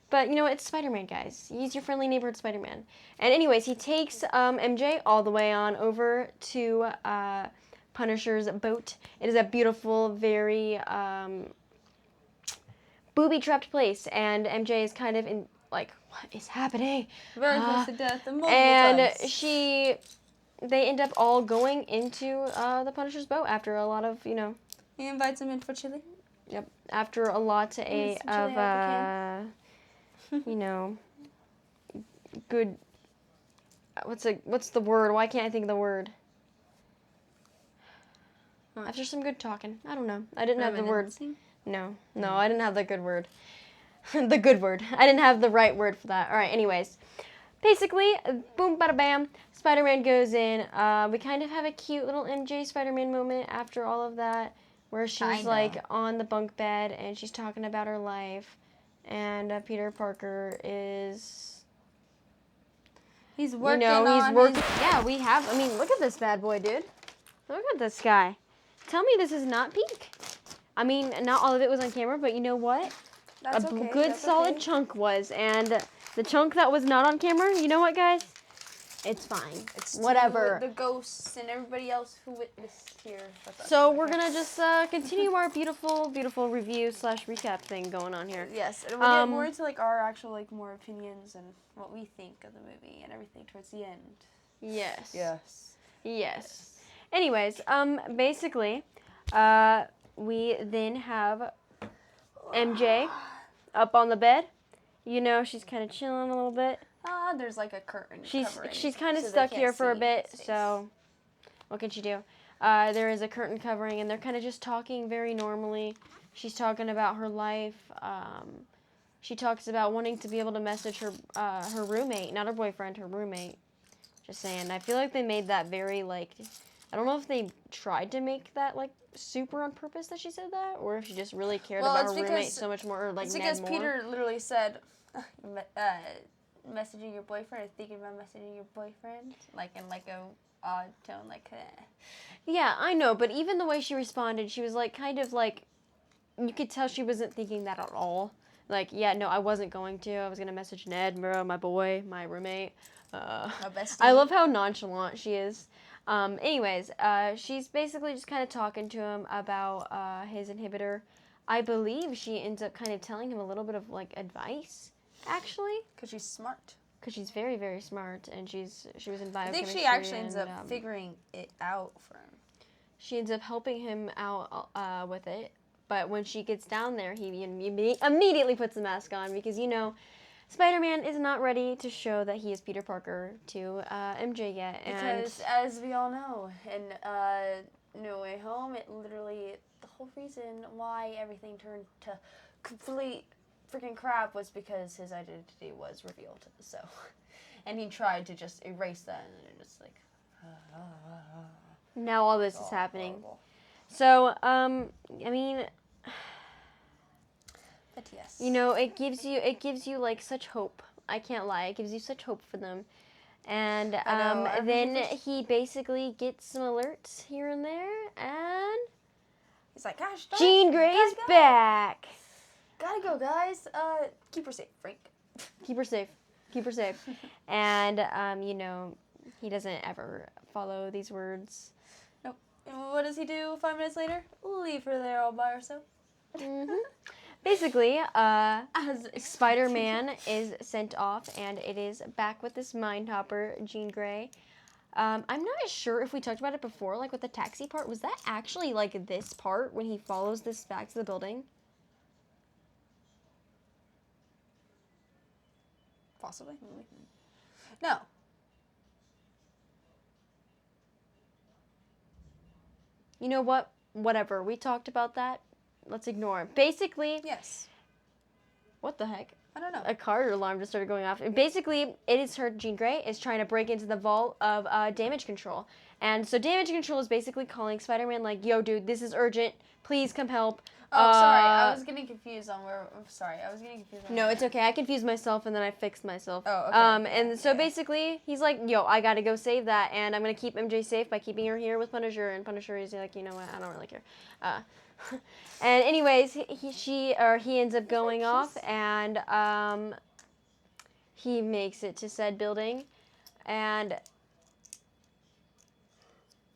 But, you know, it's Spider-Man, guys. He's your friendly neighborhood Spider-Man. And anyways, he takes MJ all the way on over to Punisher's boat. It is a beautiful, very booby-trapped place. And MJ is kind of in, like, what is happening? Very close to death multiple and times. They end up all going into the Punisher's boat after a lot of, you know. He invites him in for chili. Yep. After a lot of you know, good. What's the word? Why can't I think of the word? After some good talking. I don't know. I didn't have the word. No, I didn't have the good word. The good word. I didn't have the right word for that. All right, anyways. Basically, boom, bada, bam, Spider-Man goes in. We kind of have a cute little MJ Spider-Man moment after all of that, where she's, like, on the bunk bed, and she's talking about her life, and Peter Parker is... He's working Yeah, we have... I mean, look at this bad boy, dude. Look at this guy. Tell me this is not peak. I mean, not all of it was on camera, but you know what? That's a okay. good That's solid okay. chunk was, and the chunk that was not on camera, you know what, guys? It's fine. It's whatever. The ghosts and everybody else who witnessed here. So we're gonna just continue our beautiful, beautiful review / recap thing going on here. Yes, and we'll get more into like our actual like more opinions and what we think of the movie and everything towards the end. Yes. Yes. Yes. Anyways, basically, we then have MJ up on the bed. You know, she's kind of chilling a little bit. There's like a curtain. She's kind of stuck here for a bit, so what can she do? There is a curtain covering, and they're kind of just talking very normally. She's talking about her life. She talks about wanting to be able to message her her roommate, not her boyfriend, her roommate. Just saying. I feel like they made that very like I don't know if they tried to make that like super on purpose that she said that, or if she just really cared about her roommate so much more, or like it's Ned because more. Peter literally said, messaging your boyfriend or thinking about messaging your boyfriend, like in like a odd tone, like. Yeah, I know, but even the way she responded, she was like kind of like, you could tell she wasn't thinking that at all. Like, yeah, no, I wasn't going to. I was gonna message Ned, bro, my boy, my roommate. My bestie. I love how nonchalant she is. Anyways, she's basically just kind of talking to him about his inhibitor. I believe she ends up kind of telling him a little bit of like advice, actually. Because she's smart. Because she's very, very smart, and she was in biochemistry. I think she actually ends up figuring it out for him. She ends up helping him out with it. But when she gets down there, he immediately puts the mask on because, you know, Spider-Man is not ready to show that he is Peter Parker to MJ yet. Because, as we all know, in No Way Home, it literally, the whole reason why everything turned to complete freaking crap was because his identity was revealed. So, and he tried to just erase that, and it just like... now all this is happening. Horrible. So, I mean... But yes. You know, it gives you like such hope. I can't lie. It gives you such hope for them. And then he basically gets some alerts here and there, and he's like, "Gosh, Jean Grey's back. Gotta go, guys. Keep her safe, Frank. Keep her safe. Keep her safe." And you know, he doesn't ever follow these words. Nope. And what does he do 5 minutes later? Leave her there all by herself. Mm-hmm. Basically, Spider-Man is sent off, and it is back with this mind hopper, Jean Grey. I'm not sure if we talked about it before, like with the taxi part. Was that actually like this part when he follows this back to the building? Possibly. No. You know what? Whatever. We talked about that. Let's ignore it. Basically... Yes. What the heck? I don't know. A car alarm just started going off. And basically, it is her, Jean Grey, is trying to break into the vault of damage control. And so damage control is basically calling Spider-Man like, yo, dude, this is urgent. Please come help. Oh, sorry. I was getting confused on where... Sorry, I was getting confused on No, it's okay. I confused myself, and then I fixed myself. Oh, okay. And so basically, he's like, yo, I gotta go save that, and I'm gonna keep MJ safe by keeping her here with Punisher. And Punisher is like, you know what? I don't really care. And anyways, he ends up going off, and he makes it to said building, and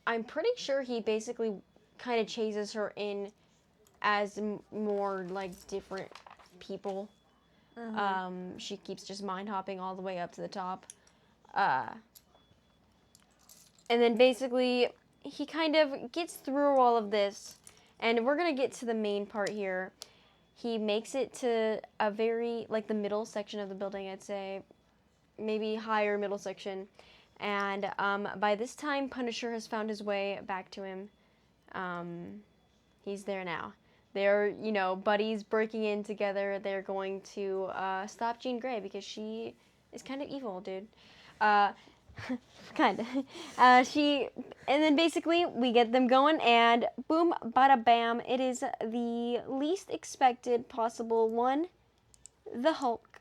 I'm pretty sure he basically kind of chases her in as more like different people. Mm-hmm. She keeps just mind hopping all the way up to the top, and then basically he kind of gets through all of this. And we're going to get to the main part here. He makes it to a very, like the middle section of the building, I'd say. Maybe higher middle section. And by this time, Punisher has found his way back to him. He's there now. They're, you know, buddies breaking in together. They're going to stop Jean Grey because she is kind of evil, dude. Kind of. And then basically we get them going, and boom, bada bam, it is the least expected possible one, the Hulk.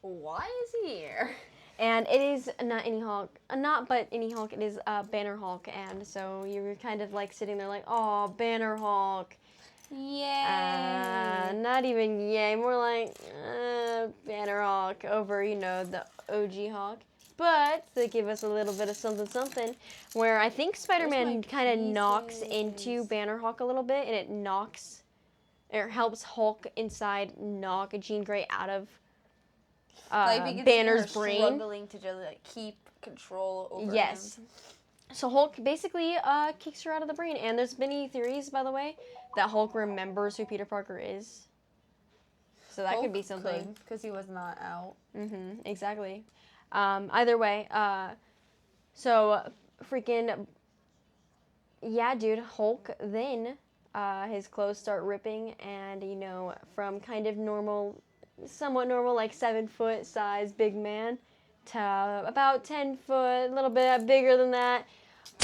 Why is he here? And it is not any Hulk, but any Hulk, it is Banner Hulk, and so you're kind of like sitting there like, oh, Banner Hulk. Yay. Not even yay, more like Banner Hulk over, you know, the OG Hulk. But they give us a little bit of something where I think Spider-Man kind of knocks into Banner Hulk a little bit, and it helps Hulk inside knock Jean Grey out of Banner's brain. Struggling to just like keep control over him. So Hulk basically kicks her out of the brain, and there's many theories, by the way, that Hulk remembers who Peter Parker is. So that Hulk could be something. Because he was not out. Mm-hmm. Exactly. Either way, so freaking, yeah, dude, Hulk, then, his clothes start ripping, and, you know, from kind of normal, somewhat normal, like 7-foot size big man, to about 10 foot, a little bit bigger than that,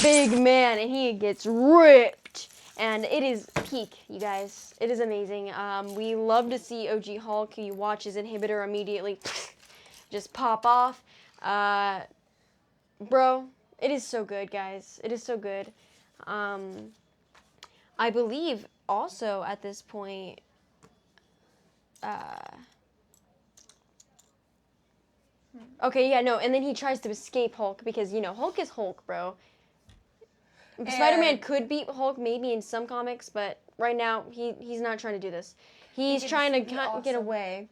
big man, and he gets ripped. And it is peak, you guys. It is amazing. We love to see OG Hulk. You watch his inhibitor immediately just pop off. Bro, it is so good, guys. It is so good. I believe also at this point, okay, yeah, no, and then he tries to escape Hulk because, you know, Hulk is Hulk, bro. Spider-Man could beat Hulk maybe in some comics, but right now he's not trying to do this. He's trying to get away.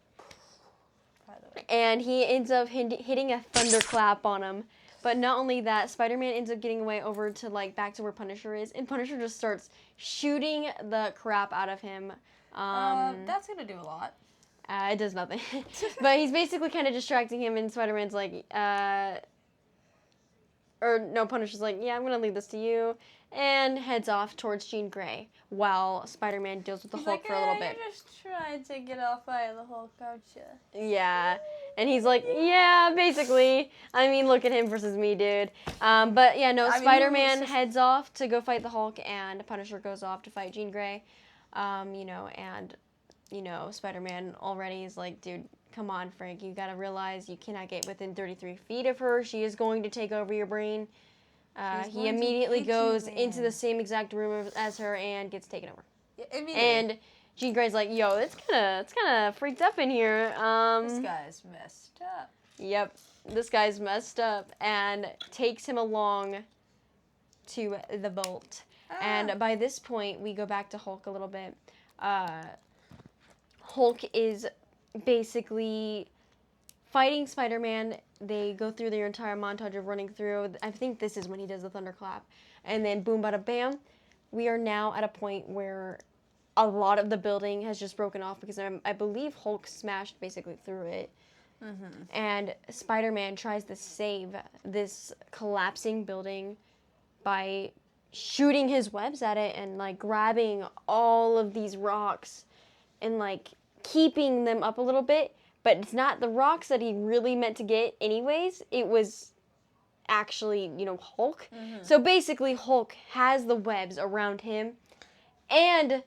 And he ends up hitting a thunderclap on him. But not only that, Spider-Man ends up getting away over to, like, back to where Punisher is, and Punisher just starts shooting the crap out of him. That's gonna do a lot. It does nothing. But he's basically kind of distracting him, and Spider-Man's like, Punisher's like, yeah, I'm going to leave this to you, and heads off towards Jean Grey, while Spider-Man deals with the Hulk for a little bit. You're just trying to get off by the Hulk, aren't you? Yeah, and he's like, yeah, basically. I mean, look at him versus me, dude. But yeah, no, Spider-Man heads off to go fight the Hulk, and Punisher goes off to fight Jean Grey, Spider-Man already is like, dude, come on, Frank, you gotta realize you cannot get within 33 feet of her. She is going to take over your brain. He immediately goes into the same exact room as her and gets taken over. Yeah, immediately. And Jean Grey's like, yo, it's kind of freaked up in here. This guy's messed up. Yep, this guy's messed up, and takes him along to the vault. And by this point, we go back to Hulk a little bit. Hulk is basically fighting Spider-Man. They go through their entire montage of running through. I think this is when he does the thunderclap. And then boom, bada, bam. We are now at a point where a lot of the building has just broken off because I believe Hulk smashed basically through it. Mm-hmm. And Spider-Man tries to save this collapsing building by shooting his webs at it and, like, grabbing all of these rocks and, like, keeping them up a little bit, but it's not the rocks that he really meant to get anyways. It was actually, Hulk. Mm-hmm. So basically Hulk has the webs around him and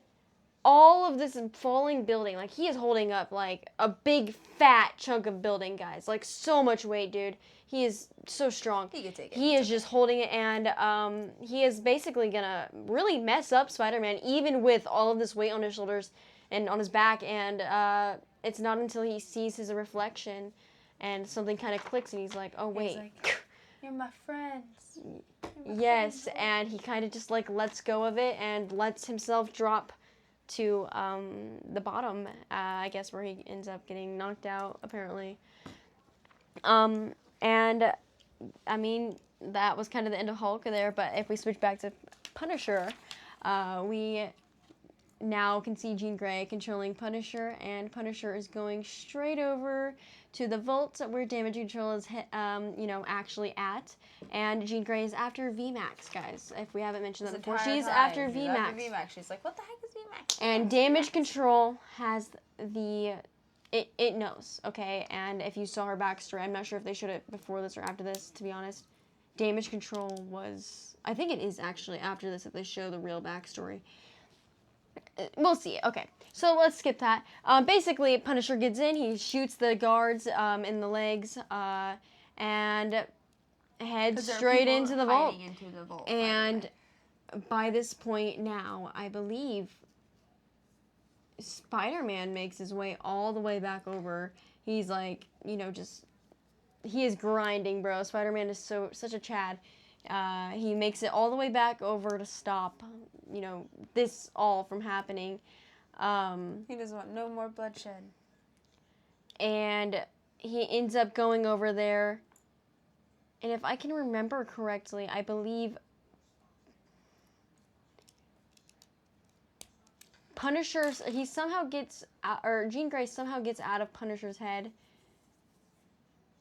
all of this falling building. Like, he is holding up, like, a big fat chunk of building, guys. Like, so much weight, dude. He is so strong. He can take it. He is just holding it, and he is basically gonna really mess up Spider-Man, even with all of this weight on his shoulders and on his back, and it's not until he sees his reflection and something kind of clicks and he's like, oh, wait. He's like, you're my friends. Yes, and he kind of just, like, lets go of it and lets himself drop to the bottom, I guess, where he ends up getting knocked out, apparently. And, I mean, that was kind of the end of Hulk there, but if we switch back to Punisher, we now can see Jean Grey controlling Punisher, and Punisher is going straight over to the vault where damage control is, actually at, and Jean Grey is after VMAX, guys. If we haven't mentioned that before, she's after VMAX. She's like, what the heck is VMAX? And damage control has it knows, okay? And if you saw her backstory, I'm not sure if they showed it before this or after this, to be honest. Damage control was, I think it is actually after this that they show the real backstory. We'll see. Okay, so let's skip that. Basically, Punisher gets in. He shoots the guards in the legs and heads straight into the vault. And by this point now, I believe Spider-Man makes his way all the way back over. He's like, he is grinding, bro. Spider-Man is such a Chad. He makes it all the way back over to stop, this all from happening. He doesn't want no more bloodshed. And he ends up going over there. And if I can remember correctly, I believe he somehow gets, or Jean Grey somehow gets out of Punisher's head.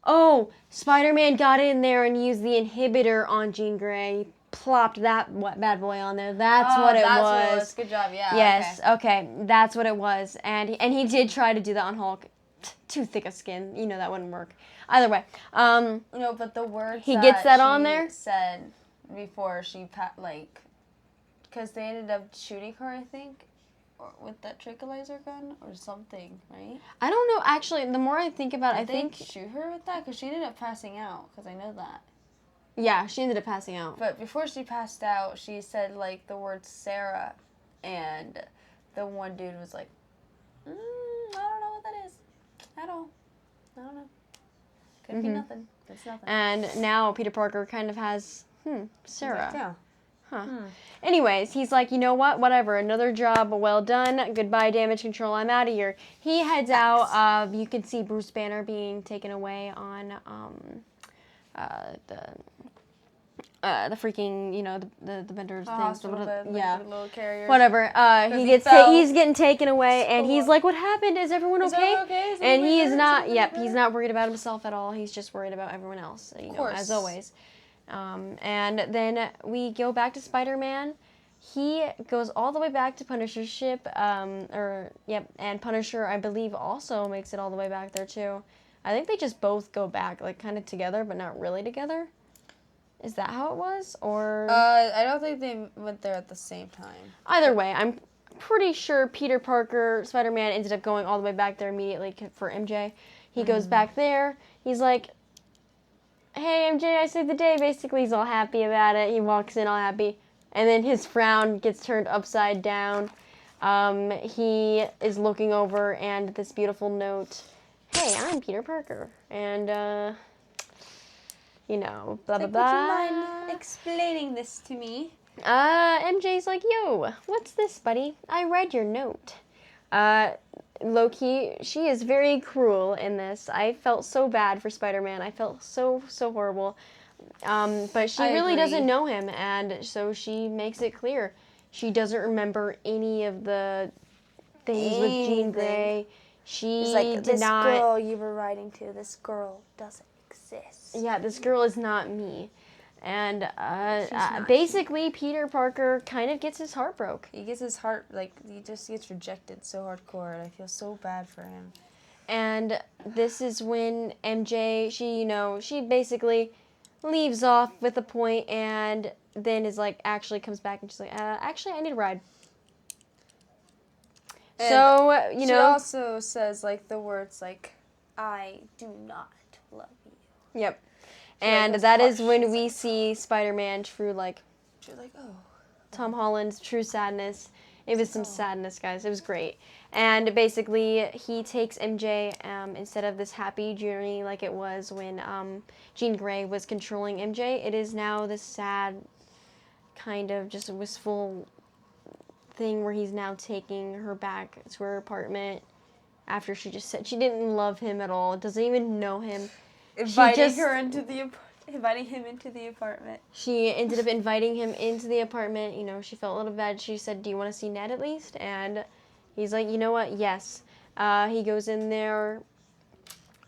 Oh, Spider-Man got in there and used the inhibitor on Jean Grey. Plopped that bad boy on there. That's what it was. Good job, yeah. Yes, okay. That's what it was. And he did try to do that on Hulk. Too thick a skin. That wouldn't work. Either way. No, but the words he gets that on there. Said before she because they ended up shooting her, I think, or with that tranquilizer gun or something, right? I don't know. Actually, the more I think about it, I think shoot her with that because she ended up passing out. Because I know that. Yeah, she ended up passing out. But before she passed out, she said like the word Sarah, and the one dude was like, I don't know what that is at all. I don't know. Could be nothing. It's nothing. And now Peter Parker kind of has, Sarah. Yeah. Huh. Anyways, he's like, you know what? Whatever. Another job well done. Goodbye, damage control. I'm out of here. He heads out. You can see Bruce Banner being taken away on the freaking, the vendors things. Little carriers. Whatever. He's getting taken away, and he's like, "What happened? Is everyone okay?" And he is not. Yep, he's not worried about himself at all. He's just worried about everyone else. As always. And then we go back to Spider-Man. He goes all the way back to Punisher's ship. And Punisher, I believe, also makes it all the way back there too. I think they just both go back, like kind of together, but not really together. Is that how it was? Or I don't think they went there at the same time. Either way, I'm pretty sure Peter Parker, Spider-Man, ended up going all the way back there immediately for MJ. He goes back there. He's like, "Hey, MJ, I saved the day." Basically, he's all happy about it. He walks in all happy. And then his frown gets turned upside down. He is looking over, and this beautiful note, "Hey, I'm Peter Parker." And, blah, blah, blah. Would you mind explaining this to me? MJ's like, "Yo, what's this, buddy? I read your note." Low-key, she is very cruel in this. I felt so bad for Spider-Man. I felt so horrible. But she really doesn't know him, and so she makes it clear. She doesn't remember any of the things with Jean Grey. She this girl you were writing to, this girl doesn't exist. Yeah, this girl is not me. And basically, Peter Parker kind of gets his heart broke. He gets his heart, he just gets rejected so hardcore, and I feel so bad for him. And this is when MJ, she basically leaves off with a point, and then is like, actually comes back, and she's like, actually, I need a ride. And so, she also says, the words, I do not love you. Yep. And that is when we see Spider-Man true, Tom Holland's true sadness. It was some sadness, guys. It was great. And basically, he takes MJ, instead of this happy journey like it was when Jean Grey was controlling MJ, it is now this sad, kind of just wistful thing where he's now taking her back to her apartment after she just said she didn't love him at all, doesn't even know him. Inviting him into the apartment. She ended up inviting him into the apartment. She felt a little bad. She said, "Do you want to see Ned at least?" And he's like, "You know what? Yes." He goes in there,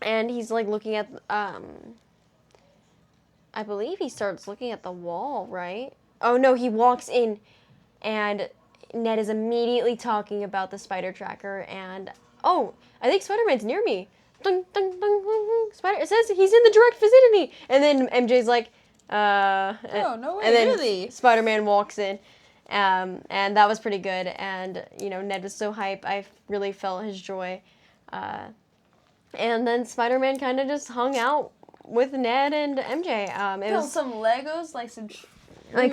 and he's looking at. I believe he starts looking at the wall, right? Oh no, he walks in, and Ned is immediately talking about the spider tracker, and I think Spider-Man's near me. Dun, dun, dun, dun, dun. It says he's in the direct vicinity. And then MJ's like, oh, no way, and then really? Spider-Man walks in. And that was pretty good. And, Ned was so hype. I really felt his joy. And then Spider-Man kind of just hung out with Ned and MJ. It was some Legos,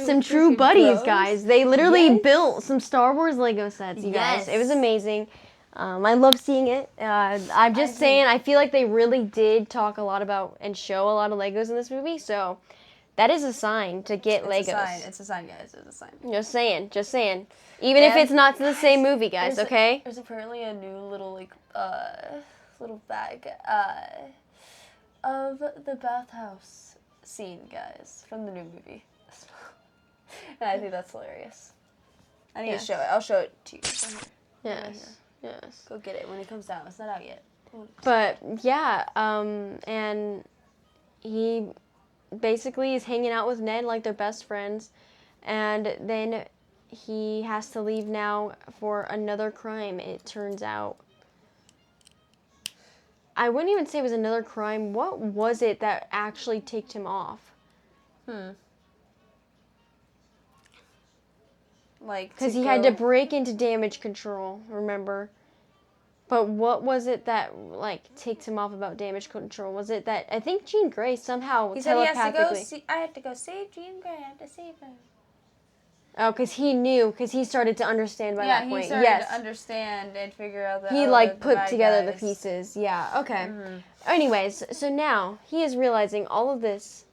some true buddies, bros. Guys. They literally built some Star Wars Lego sets, you guys. It was amazing. I love seeing it. I'm just saying, I feel like they really did talk a lot about and show a lot of Legos in this movie, so that is a sign to get Legos. It's a sign, guys. It's a sign. Just saying. Even if it's not the same movie, guys, okay? There's apparently a new little, little bag, of the bathhouse scene, guys, from the new movie. And I think that's hilarious. I need to show it. I'll show it to you. Yes. Go get it when it comes out. It's not out yet. But yeah, and he basically is hanging out with Ned like they're best friends, and then he has to leave now for another crime, it turns out. I wouldn't even say it was another crime. What was it that actually ticked him off? like because he had to break into damage control. Remember? But what was it that like ticked him off about damage control? Was it that I think Jean Grey somehow he said he telepathically? has to go. I have to go save Jean Grey. I have to save her. Oh, because he knew, because he started to understand by that point. Yeah, he started to understand and figure out that he put together the pieces. Yeah. Okay. Mm-hmm. Anyways, so now he is realizing all of this.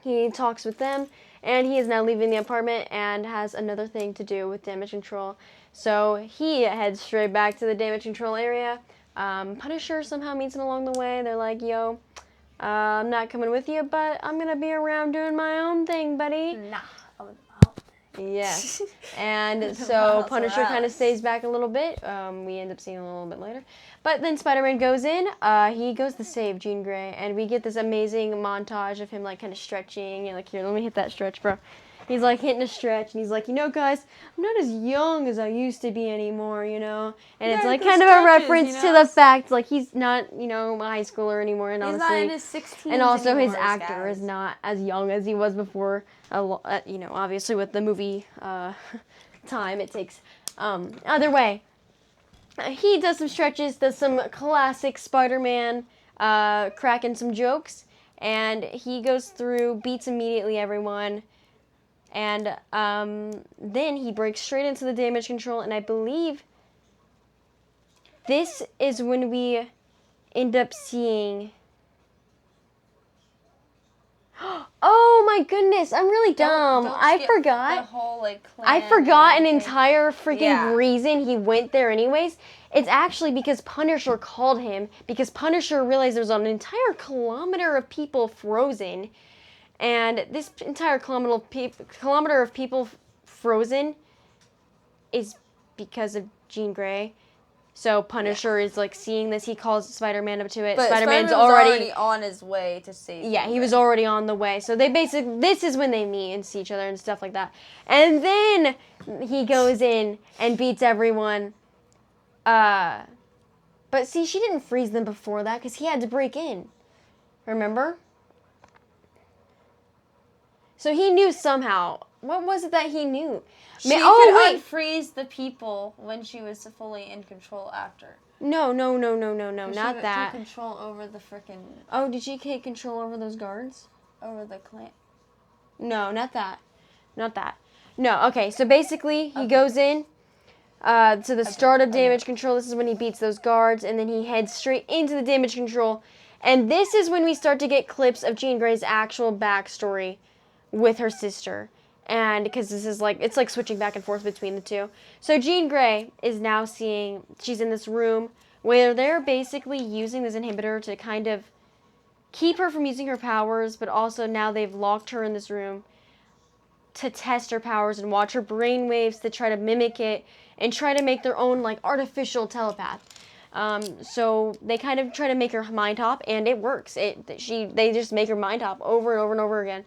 He talks with them, and he is now leaving the apartment and has another thing to do with damage control. So he heads straight back to the damage control area. Punisher somehow meets him along the way. They're like, yo, I'm not coming with you, but I'm going to be around doing my own thing, buddy. Nah. Yes. And so Punisher kind of stays back a little bit. We end up seeing a little bit later. But then Spider-Man goes in. He goes to save Jean Grey. And we get this amazing montage of him, like, kind of stretching. And, like, here, let me hit that stretch, bro. He's, like, hitting a stretch. And he's like, you know, guys, I'm not as young as I used to be anymore, you know. And it's, like, kind of a reference to the fact, like, he's not, you know, a high schooler anymore. And he's honestly, not in his 16s and also anymore, his actor is not as young as he was before. You know, obviously with the movie time it takes. Either way, he does some stretches, does some classic Spider-Man cracking some jokes, and he goes through, beats immediately everyone, and then he breaks straight into the damage control, and I believe this is when we end up seeing... Oh my goodness, I'm really dumb. I forgot. The whole, like, I forgot an entire freaking reason he went there anyways. It's actually because Punisher called him, because Punisher realized there was an entire kilometer of people frozen. And this entire kilometer of people frozen is because of Jean Grey. So Punisher is like seeing this. He calls Spider-Man up to it. But Spider-Man's already on his way to save him. Yeah, he was already on the way. So they this is when they meet and see each other and stuff like that. And then he goes in and beats everyone. But see, she didn't freeze them before that because he had to break in. Remember? So he knew somehow. What was it that he knew? She could unfreeze the people when she was fully in control after. No, not that. She took control over the frickin'... Oh, did she take control over those guards? Over the clan? No, not that. Not that. No, okay, so basically he goes in to the start of damage control. This is when he beats those guards, and then he heads straight into the damage control. And this is when we start to get clips of Jean Grey's actual backstory with her sister. And because this is like, it's like switching back and forth between the two. So Jean Grey is now seeing, she's in this room where they're basically using this inhibitor to kind of keep her from using her powers, but also now they've locked her in this room to test her powers and watch her brainwaves to try to mimic it and try to make their own like artificial telepath. So they kind of try to make her mind hop, and it works. They just make her mind hop over and over and over again.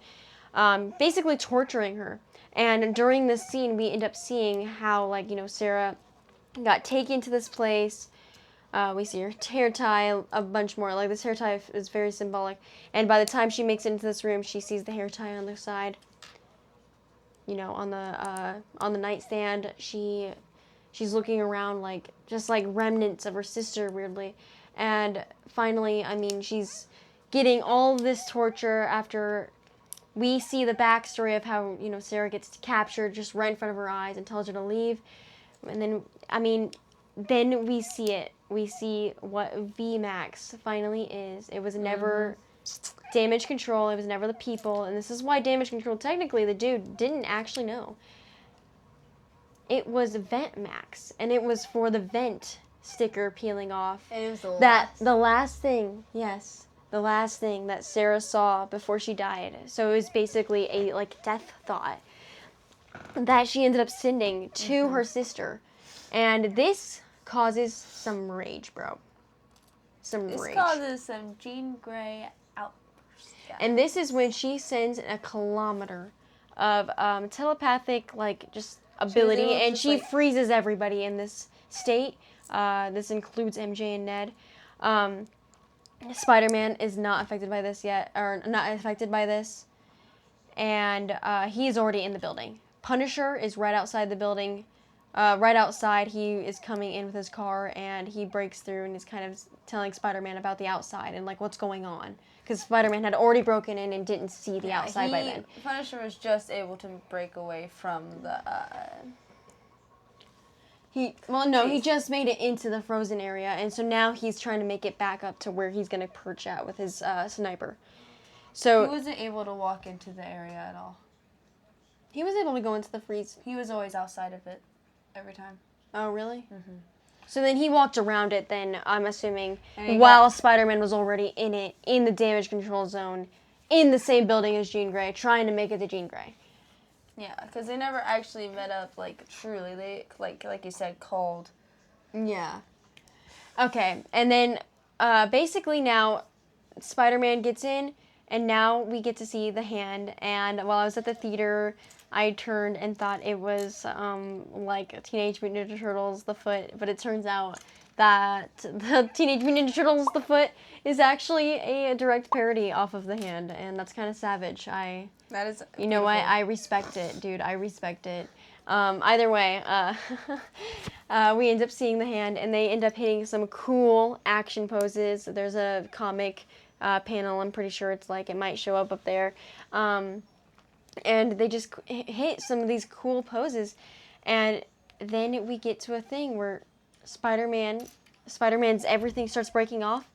Basically torturing her. And during this scene, we end up seeing how, like, you know, Sarah got taken to this place. We see her hair tie, a bunch more. Like, this hair tie is very symbolic. And by the time she makes it into this room, she sees the hair tie on the side. You know, on the nightstand. She's looking around like, just like remnants of her sister, weirdly. And finally, I mean, she's getting all this torture after... We see the backstory of how, you know, Sarah gets captured just right in front of her eyes and tells her to leave. And then, I mean, then we see it. We see what VMAX finally is. It was never damage control. It was never the people. And this is why damage control, technically, the dude didn't actually know. It was Vent Max. And it was for the vent sticker peeling off. And it was the last thing, yes. The last thing that Sarah saw before she died. So it was basically a, like, death thought that she ended up sending to her sister. And this causes some rage, bro. This causes some Jean Grey outbursts. Yeah. And this is when she sends a kilometer of telepathic, like, just ability. And she freezes everybody in this state. This includes MJ and Ned. Spider-Man is not affected by this yet, or not affected by this, and he's already in the building. Punisher is right outside the building. Right outside, he is coming in with his car, and he breaks through and is kind of telling Spider-Man about the outside and like what's going on, because Spider-Man had already broken in and didn't see the outside by then. Punisher was just able to break away from the. He just made it into the frozen area, and so now he's trying to make it back up to where he's gonna perch at with his sniper. So he wasn't able to walk into the area at all. He was able to go into the freeze. He was always outside of it, every time. Oh, really? Mm-hmm. So then he walked around it then, I'm assuming, while Spider-Man was already in it, in the damage control zone, in the same building as Jean Grey, trying to make it to Jean Grey. Yeah, because they never actually met up, like, truly. They, like you said, called. Yeah. Okay, and then basically now Spider-Man gets in, and now we get to see the hand, and while I was at the theater, I turned and thought it was like Teenage Mutant Ninja Turtles, the foot, but it turns out that the Teenage Mutant Ninja Turtles, the foot, is actually a direct parody off of the hand, and that's kind of savage. That is beautiful. You know what? I respect it, dude. I respect it. Either way, we end up seeing the hand, and they end up hitting some cool action poses. There's a comic panel. I'm pretty sure it's like it might show up there. And they just hit some of these cool poses, and then we get to a thing where Spider-Man's everything starts breaking off.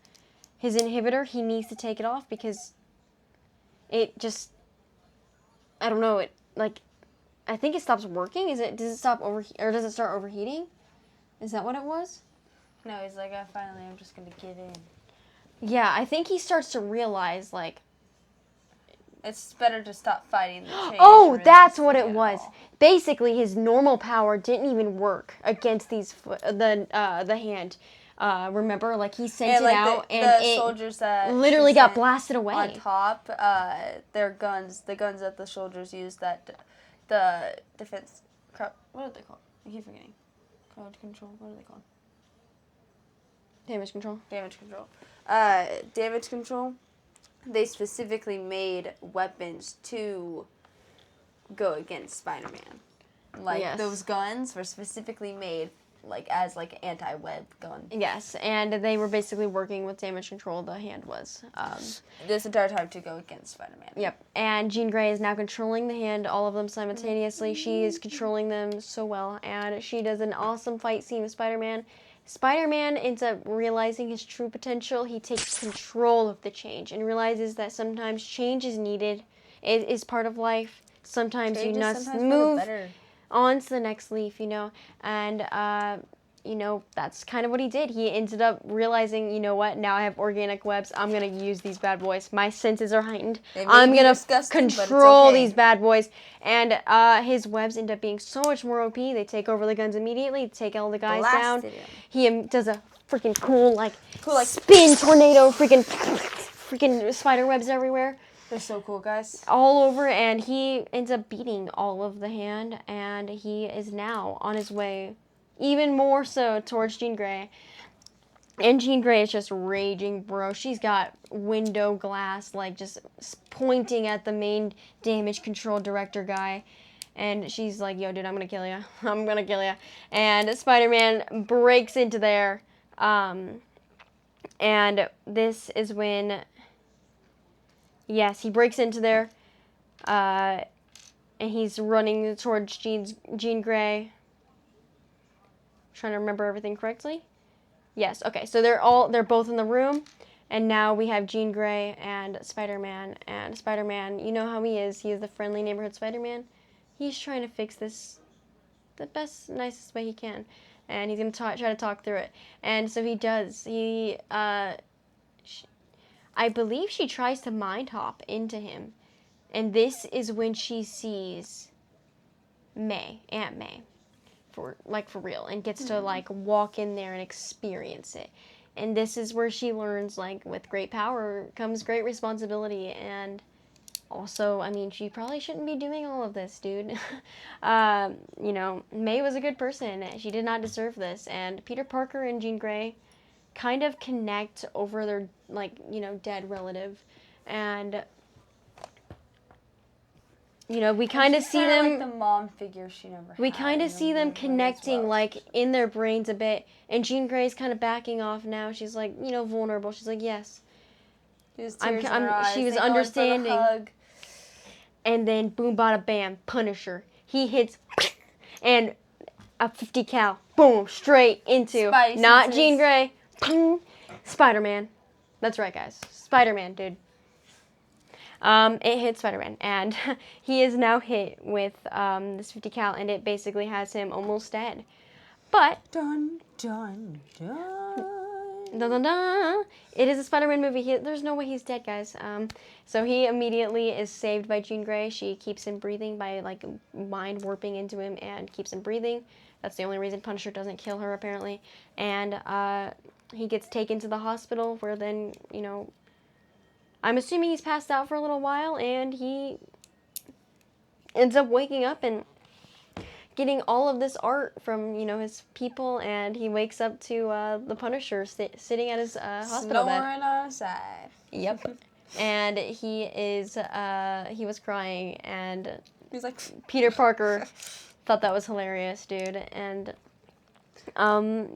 His inhibitor, he needs to take it off because it just, I don't know, I think it stops working. Does it stop or does it start overheating? Is that what it was? No, he's like, I'm just gonna give in. Yeah, I think he starts to realize, like, it's better to stop fighting the change. Oh, that's what it was. Basically, his normal power didn't even work against the hand. Remember, like he sent it out, and the soldiers that literally got blasted away. On top, their guns, the guns that the soldiers used, the defense. Crap, what are they called? I keep forgetting. Code control. What are they called? Damage control. Damage control. Damage control. They specifically made weapons to go against Spider-Man. Like, yes. Those guns were specifically made, like, as, like, anti-web guns. Yes, and they were basically working with damage control, the hand was. This entire time to go against Spider-Man. Yep, and Jean Grey is now controlling the hand, all of them simultaneously. She is controlling them so well, and she does an awesome fight scene with Spider-Man. Spider-Man ends up realizing his true potential. He takes control of the change and realizes that sometimes change is needed. It is part of life. Sometimes you must move on to the next leaf, you know. And, you know, that's kind of what he did. He ended up realizing, you know what, now I have organic webs. I'm going to use these bad boys. My senses are heightened. I'm going to control these bad boys. And his webs end up being so much more OP. They take over the guns immediately, take all the guys down. He does a freaking cool, like spin tornado, freaking spider webs everywhere. They're so cool, guys. All over, and he ends up beating all of the hand, and he is now on his way even more so towards Jean Grey. And Jean Grey is just raging, bro. She's got window glass, like, just pointing at the main damage control director guy. And she's like, yo, dude, I'm gonna kill you. I'm gonna kill you. And Spider-Man breaks into there. And this is when, yes, he breaks into there. And he's running towards Jean Grey. Trying to remember everything correctly. Yes, okay, so they're both in the room, and now we have Jean Grey and Spider-Man, you know how he is the friendly neighborhood Spider-Man. He's trying to fix this the best, nicest way he can, and he's going to try to talk through it, and so he does. I believe she tries to mind hop into him, and this is when she sees Aunt May. For real, and gets to like walk in there and experience it. And this is where she learns, like, with great power comes great responsibility. And also, I mean, she probably shouldn't be doing all of this, dude. You know, May was a good person. She did not deserve this. And Peter Parker and Jean Grey kind of connect over their, like, you know, dead relative. And you know, we kind of see them. Like the mom figure she never had. We kind of see them connecting, like, in their brains a bit. And Jean Grey's kind of backing off now. She's, like, you know, vulnerable. She's like, yes. She was understanding. And then, boom, bada, bam, Punisher. He hits, and a 50 cal, boom, straight into, not Jean Grey, Spider-Man. That's right, guys. Spider-Man, dude. It hit Spider-Man, and he is now hit with this 50 cal, and it basically has him almost dead. But dun dun dun. Dun, dun, dun. It is a Spider-Man movie. There's no way he's dead, guys. So he immediately is saved by Jean Grey. She keeps him breathing by, like, mind warping into him and keeps him breathing. That's the only reason Punisher doesn't kill her, apparently. And he gets taken to the hospital where then, you know, I'm assuming he's passed out for a little while, and he ends up waking up and getting all of this art from, you know, his people, and he wakes up to the Punisher sitting at his hospital bed. Snoring on his side. Yep. And he was crying, and he's like, Peter Parker thought that was hilarious, dude. And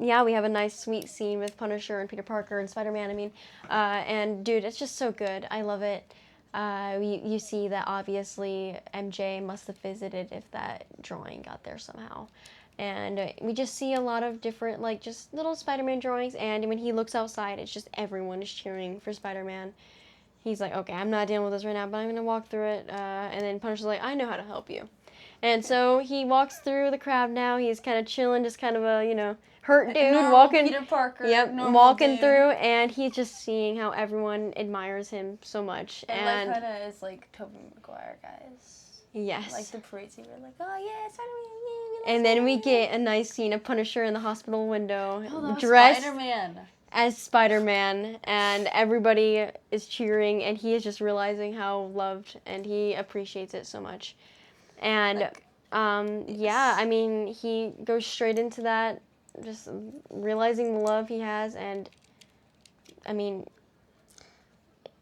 yeah, we have a nice sweet scene with Punisher and Peter Parker and Spider-Man. I mean, and dude, it's just so good. I love it. You see that obviously MJ must have visited if that drawing got there somehow. And we just see a lot of different, like, just little Spider-Man drawings. And when he looks outside, it's just everyone is cheering for Spider-Man. He's like, okay, I'm not dealing with this right now, but I'm going to walk through it. And then Punisher's like, I know how to help you. And so he walks through the crowd now. He's kind of chilling, just kind of a, you know, hurt dude walking. Peter Parker. Yep, walking through, and he's just seeing how everyone admires him so much. And like, kind of is like Tobey Maguire, guys. Yes. Like the parade scene, we're like, oh yeah, Spider-Man. And then we get a nice scene of Punisher in the hospital window, dressed as Spider-Man, and everybody is cheering, and he is just realizing how loved, and he appreciates it so much. And like, yeah, I mean, he goes straight into that, just realizing the love he has, and I mean,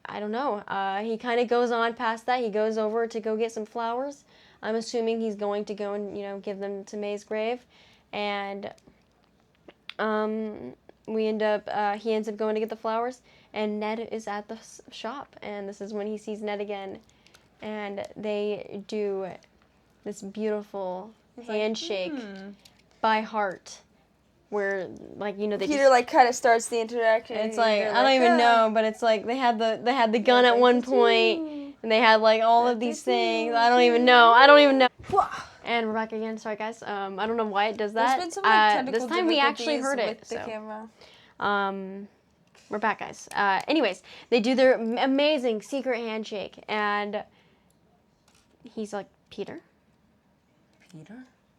I don't know. He kind of goes on past that. He goes over to go get some flowers. I'm assuming he's going to go and, you know, give them to May's grave, and he ends up going to get the flowers, and Ned is at the shop, and this is when he sees Ned again, and they do this beautiful handshake by heart, where, like, you know, they Peter like kind of starts the interaction. It's like, I don't even know, but it's like they had the gun at one point, and they had like all of these things. I don't even know. And we're back again. Sorry, guys. I don't know why it does that. There's been some, like, technical this time we actually heard it. With the camera. We're back, guys. Anyways, they do their amazing secret handshake, and he's like, Peter?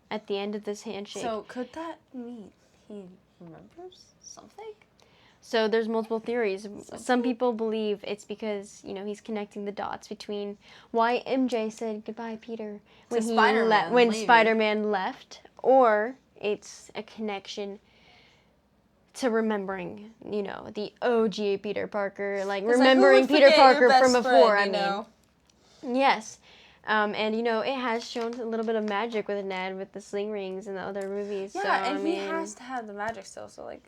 At the end of this handshake. So could that mean he remembers something? So there's multiple theories. Some people believe it's because, you know, he's connecting the dots between why MJ said goodbye, Peter, when Spider-Man left, or it's a connection to remembering, you know, the OG Peter Parker, like remembering Peter Parker from before. I mean, yes. And, you know, it has shown a little bit of magic with Ned with the sling rings in the other movies. Yeah, so, and he has to have the magic still, so, like,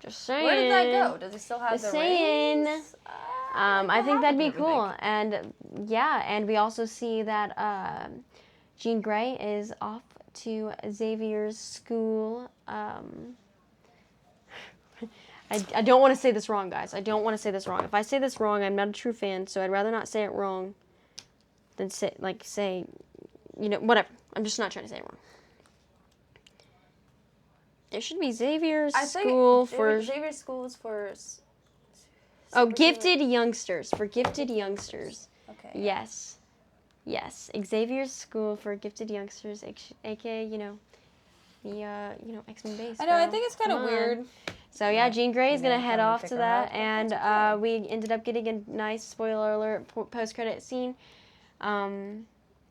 just saying. Where did that go? Does he still have the rings? I think that'd be cool. And, yeah, and we also see that Jean Grey is off to Xavier's school. I don't want to say this wrong, guys. I don't want to say this wrong. If I say this wrong, I'm not a true fan, so I'd rather not say it wrong than say, you know, whatever. I'm just not trying to say it wrong. There should be Xavier's school for... Xavier's school is for... gifted youngsters. For gifted youngsters. Okay. Yes. Yes. Xavier's school for gifted youngsters, aka, you know, the, you know, X-Men base. I know, I think it's kind of weird. So, yeah, Jean Grey is going to head off to that, and we ended up getting a nice, spoiler alert, post-credit scene,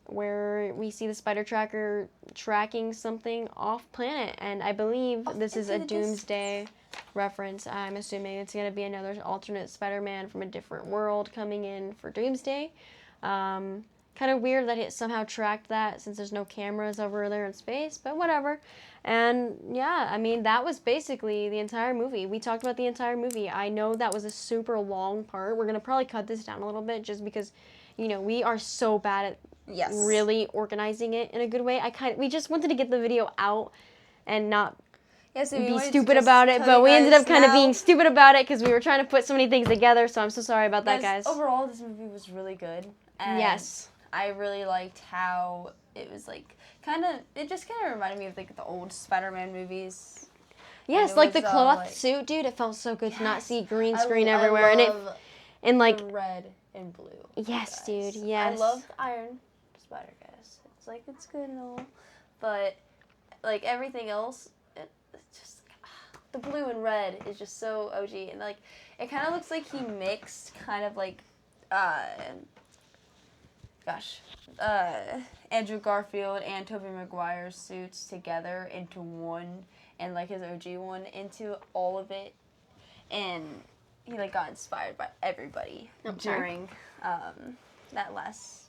where we see the spider tracker tracking something off-planet, and I believe this is a Doomsday reference. I'm assuming it's going to be another alternate Spider-Man from a different world coming in for Doomsday, because Kind of weird that it somehow tracked that since there's no cameras over there in space, but whatever. And yeah, I mean, that was basically the entire movie. We talked about the entire movie. I know that was a super long part. We're going to probably cut this down a little bit just because, you know, we are so bad at really organizing it in a good way. We just wanted to get the video out and not be stupid about it, but we ended up kind of being stupid about it because we were trying to put so many things together, so I'm so sorry about that, guys. Overall, this movie was really good. And yes. I really liked how it was like it just kind of reminded me of like the old Spider-Man movies. Yes, like the cloth suit, dude. It felt so good to not see green screen everywhere, and like red and blue. Yes, guys. dude. Yes. I love the Iron Spider, guys. It's like it's good and all, but like everything else, it's just the blue and red is just so OG, and like it kind of looks like he mixed kind of like Andrew Garfield and Tobey Maguire's suits together into one, and like his OG one into all of it, and he like got inspired by everybody during that last.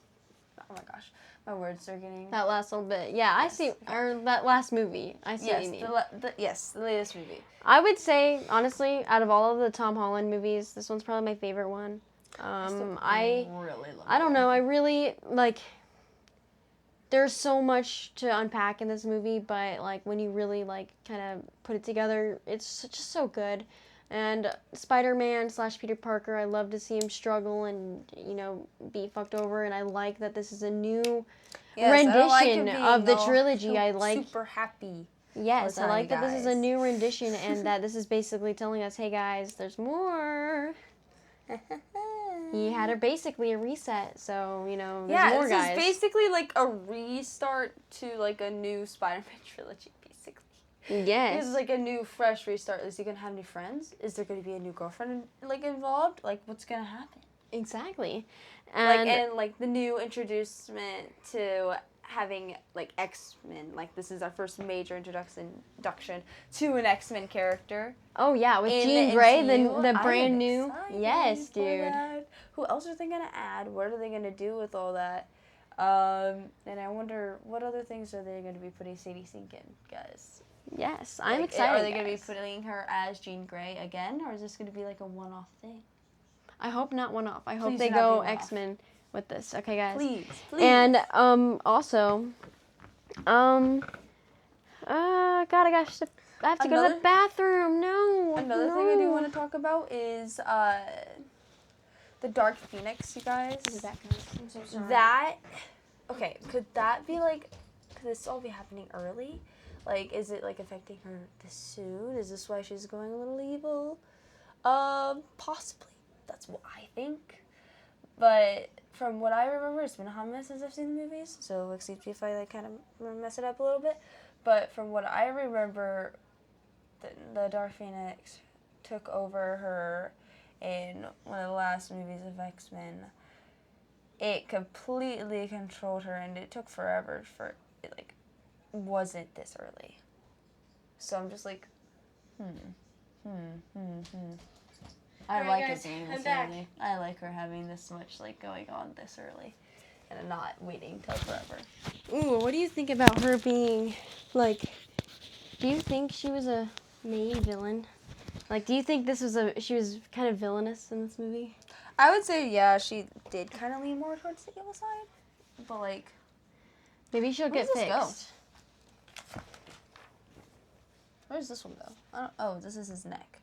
Oh my gosh, my words are getting that last little bit. Yeah, I see. Or that last movie. I see what you mean. The latest movie. I would say honestly, out of all of the Tom Holland movies, this one's probably my favorite one. I really love I don't know. I really like. There's so much to unpack in this movie, but like when you really like kind of put it together, it's just so good. And Spider-Man / Peter Parker, I love to see him struggle and, you know, be fucked over. And I like that this is a new rendition of the trilogy. I like super happy. Yes, I like that this is a new rendition and that this is basically telling us, hey guys, there's more. He had basically a reset, so, you know, there's more guys. Yeah, this is basically like a restart to like a new Spider-Man trilogy, basically. Yes. This is like a new, fresh restart. Is he going to have new friends? Is there going to be a new girlfriend like involved? Like, what's going to happen? Exactly. And like the new introducement to having like X-Men, like this is our first major introduction to an X-Men character. Oh yeah, with Jean Grey, the brand new. Yes, dude. That. Who else are they gonna add? What are they gonna do with all that? And I wonder what other things are they gonna be putting Sadie Sink in, guys? Yes, I'm excited. Are they gonna be putting her as Jean Grey again, or is this gonna be like a one-off thing? I hope not one-off. I hope they go X-Men with this. Okay, guys. Please. And also, God, I have to go to the bathroom. No. Another thing I do want to talk about is the Dark Phoenix, you guys. I'm so sorry. Okay, could that be like? Could this all be happening early? Like, is it like affecting her this soon? Is this why she's going a little evil? Possibly. That's what I think. But from what I remember, it's been a hot mess since I've seen the movies, so excuse me if I like kind of mess it up a little bit. But from what I remember, the Dark Phoenix took over her in one of the last movies of X-Men. It completely controlled her, and it took forever for it. Like, wasn't this early? So I'm just like, I like it being this early. I like her having this much like going on this early, and not waiting till forever. Ooh, what do you think about her being like? Do you think she was a main villain? Like, do you think she was kind of villainous in this movie? I would say yeah, she did kind of lean more towards the evil side, but like, maybe she'll get fixed. Where does this one go? Oh, this is his neck.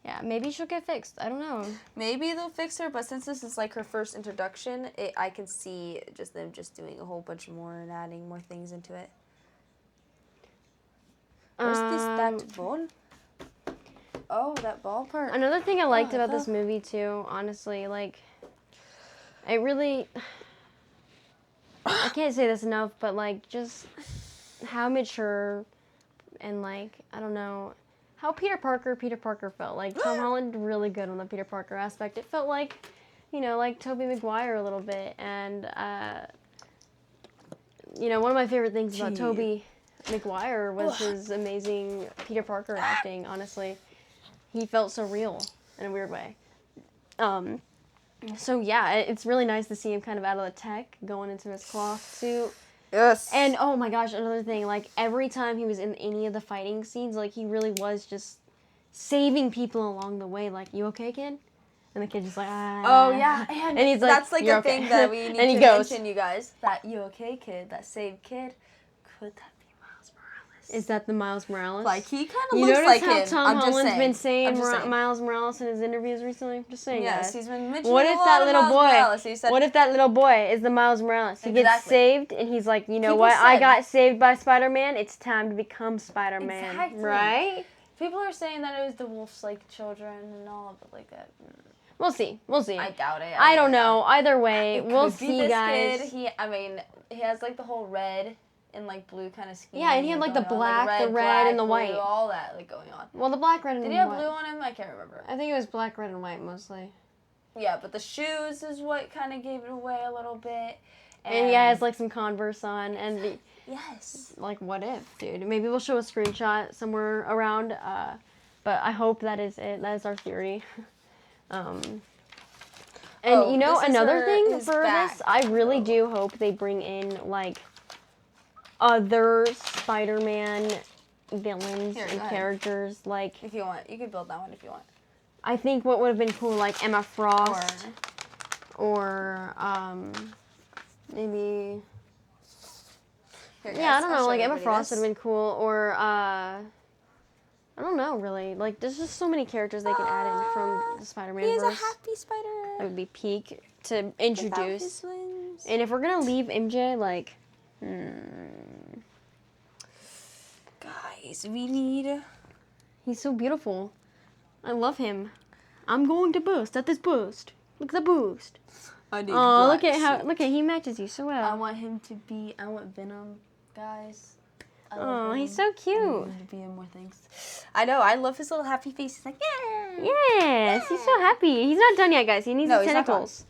Yeah, maybe she'll get fixed. I don't know. Maybe they'll fix her, but since this is like her first introduction, I can see them doing a whole bunch more and adding more things into it. Where's that ball? Oh, that ball part. Another thing I liked about this movie too, honestly, like, I can't say this enough, but like just how mature and like, I don't know, how Peter Parker felt. Like, Tom Holland really good on the Peter Parker aspect. It felt like, you know, like Tobey Maguire a little bit. And, you know, one of my favorite things about Tobey Maguire was his amazing Peter Parker acting, honestly. He felt so real in a weird way. So yeah, it's really nice to see him kind of out of the tech, going into his cloth suit. Yes. And oh my gosh, another thing, like every time he was in any of the fighting scenes, like he really was just saving people along the way. Like, you okay, kid? And the kid's just like, ah. Oh yeah, and he's like, that's like "You're a okay." thing that we need And he to goes, mention, you guys. That you okay kid, that saved kid, could that be Miles Morales? Is that the Miles Morales? Like he kind of You looks notice like how him. Tom I'm just Holland's saying. been saying I'm just saying. Miles Morales in his interviews recently? Just saying, Yes, guys. he's been mentioning What a if lot that of little Miles boy? Morales. He said, What if that little boy is the Miles Morales? He gets Exactly. saved, and he's like, you know People what? I said- got saved by Spider-Man. It's time to become Spider-Man, Exactly. right? People are saying that it was the wolf's like children and all, but like that. We'll see. We'll see. I doubt it. I don't know. Either way, It we'll could be see, this guys. Kid. He has like the whole red and like blue kind of scheme. Yeah, and he had like the going on, black, like, the red, and the blue, white. all that like going on. Well, the black, red, and Did white. he have blue on him? I can't remember. I think it was black, red, and white mostly. Yeah, but the shoes is what kind of gave it away a little bit. And he has like some Converse on, and yes. like, what if, dude? Maybe we'll show a screenshot somewhere around. But I hope that is it. That is our theory. And you know, another thing for this, I really do hope they bring in like other Spider-Man villains and characters. Like, if you want, you could build that one if you want. I think what would have been cool, like Emma Frost, or maybe. Here, Yeah, I don't know. I'll Like show Emma everybody Frost would this. have been cool, or I don't know, really. Like, there's just so many characters they can add in from the Spider-Man He is verse. a happy spider. That would be peak to Without introduce. his wings. And if we're gonna leave MJ, like, Guys, we need. he's so beautiful. I love him. I'm going to boost at this boost. Look at the boost. I need. Oh, look at he matches you so well. I want him to be. I want Venom, guys. Oh, he's so cute. I want him to be in more things. I know. I love his little happy face. He's like, yeah. Yes, he's so happy. He's not done yet, guys. He needs No, his he's not done. tentacles.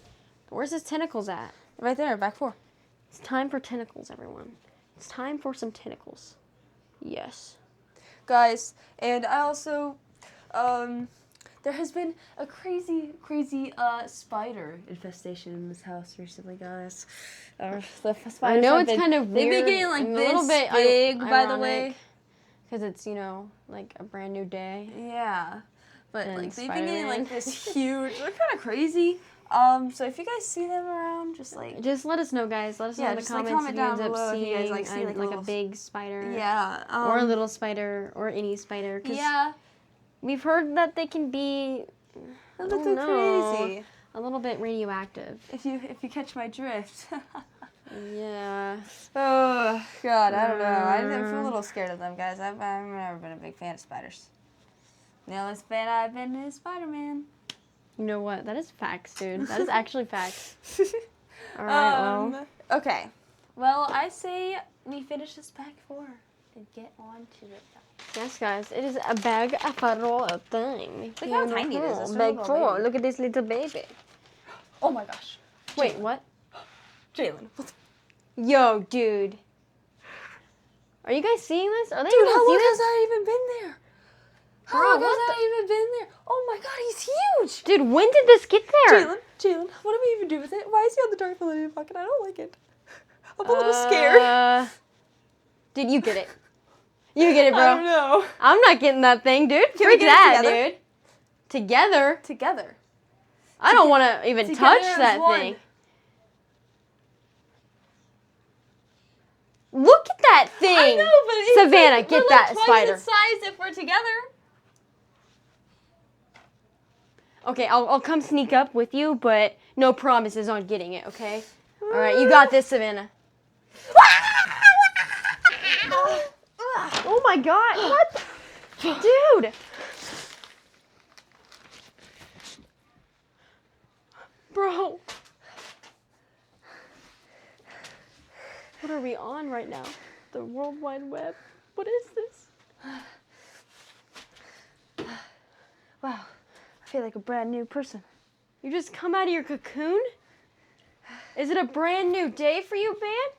Where's his tentacles at? Right there, back 4. It's time for tentacles, everyone. It's time for some tentacles. Yes. Guys, and I also, there has been a crazy spider infestation in this house recently, guys. The I know it's kind of weird. They've been getting like and this a little bit big, by the way. Because it's, you know, like a brand new day. Yeah, but And like they've been getting Spider-Man. like this huge. They're kind of crazy. So if you guys see them around, just like Just let us know, guys. Let us know in the just, like, comments comment if you down end up below if you seeing guys, like, see, like, a a little big spider. yeah, Or a little spider, or any spider. 'Cause yeah, we've heard that they can be a little crazy. a little bit radioactive. If you catch my drift. Yeah. Oh God, I don't know. I feel a little scared of them, guys. I've never been a big fan of spiders. The only fan I've been is Spider-Man. You know what? That is facts, dude. That is actually facts. All right, well. Okay. Well, I say we finish this pack 4 and get on to it. Yes, guys. It is a bag full of things. Look how tiny it is. It's a Bag little full. baby. Look at this little baby. Oh my gosh. Wait, what? Jalen. Yo, dude. Are you guys seeing this? Are they Dude, able to how see long this? has that even been there? How Bro, long has what that even been there? Oh my God, he's huge. Dude, when did this get there? Jalen, what do we even do with it? Why is he on the Dark Millennium pocket? I don't like it. I'm a little scared. Dude, you get it. You get it, bro. I don't know. I'm not getting that thing, dude. Can we Freak get it that, together? dude. Together? Together. I don't want to even Together touch as that one. thing. Look at that thing. I know, but it's Savannah, like, get we're that like twice spider. its size if we're together. Okay, I'll come sneak up with you, but no promises on getting it, okay? All right, you got this, Savannah. Oh my God, what? Dude. Bro. What are we on right now? The World Wide Web? What is this? Wow, I feel like a brand new person. You just come out of your cocoon? Is it a brand new day for you, man?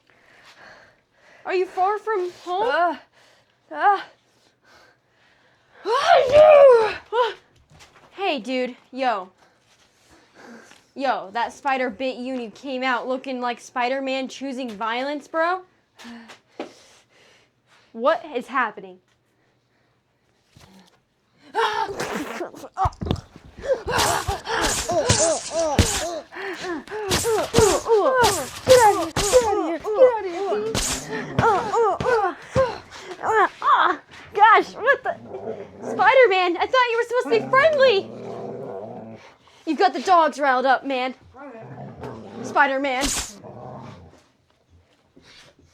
Are you far from home? Hey, dude. Yo. Yo, that spider bit you and you came out looking like Spider-Man choosing violence, bro? What is happening? Gosh, what the? Spider-Man, I thought you were supposed to be friendly. You've got the dogs riled up, man. Spider-Man.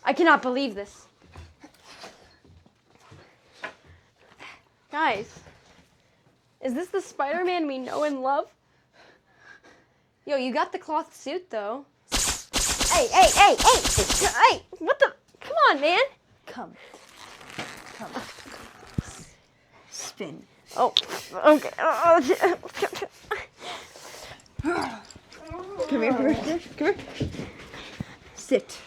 I cannot believe this. Guys, is this the Spider-Man we know and love? Yo, you got the cloth suit, though. Hey, what the? Come on, man. Come. Spin. Oh, okay. Come here. Sit.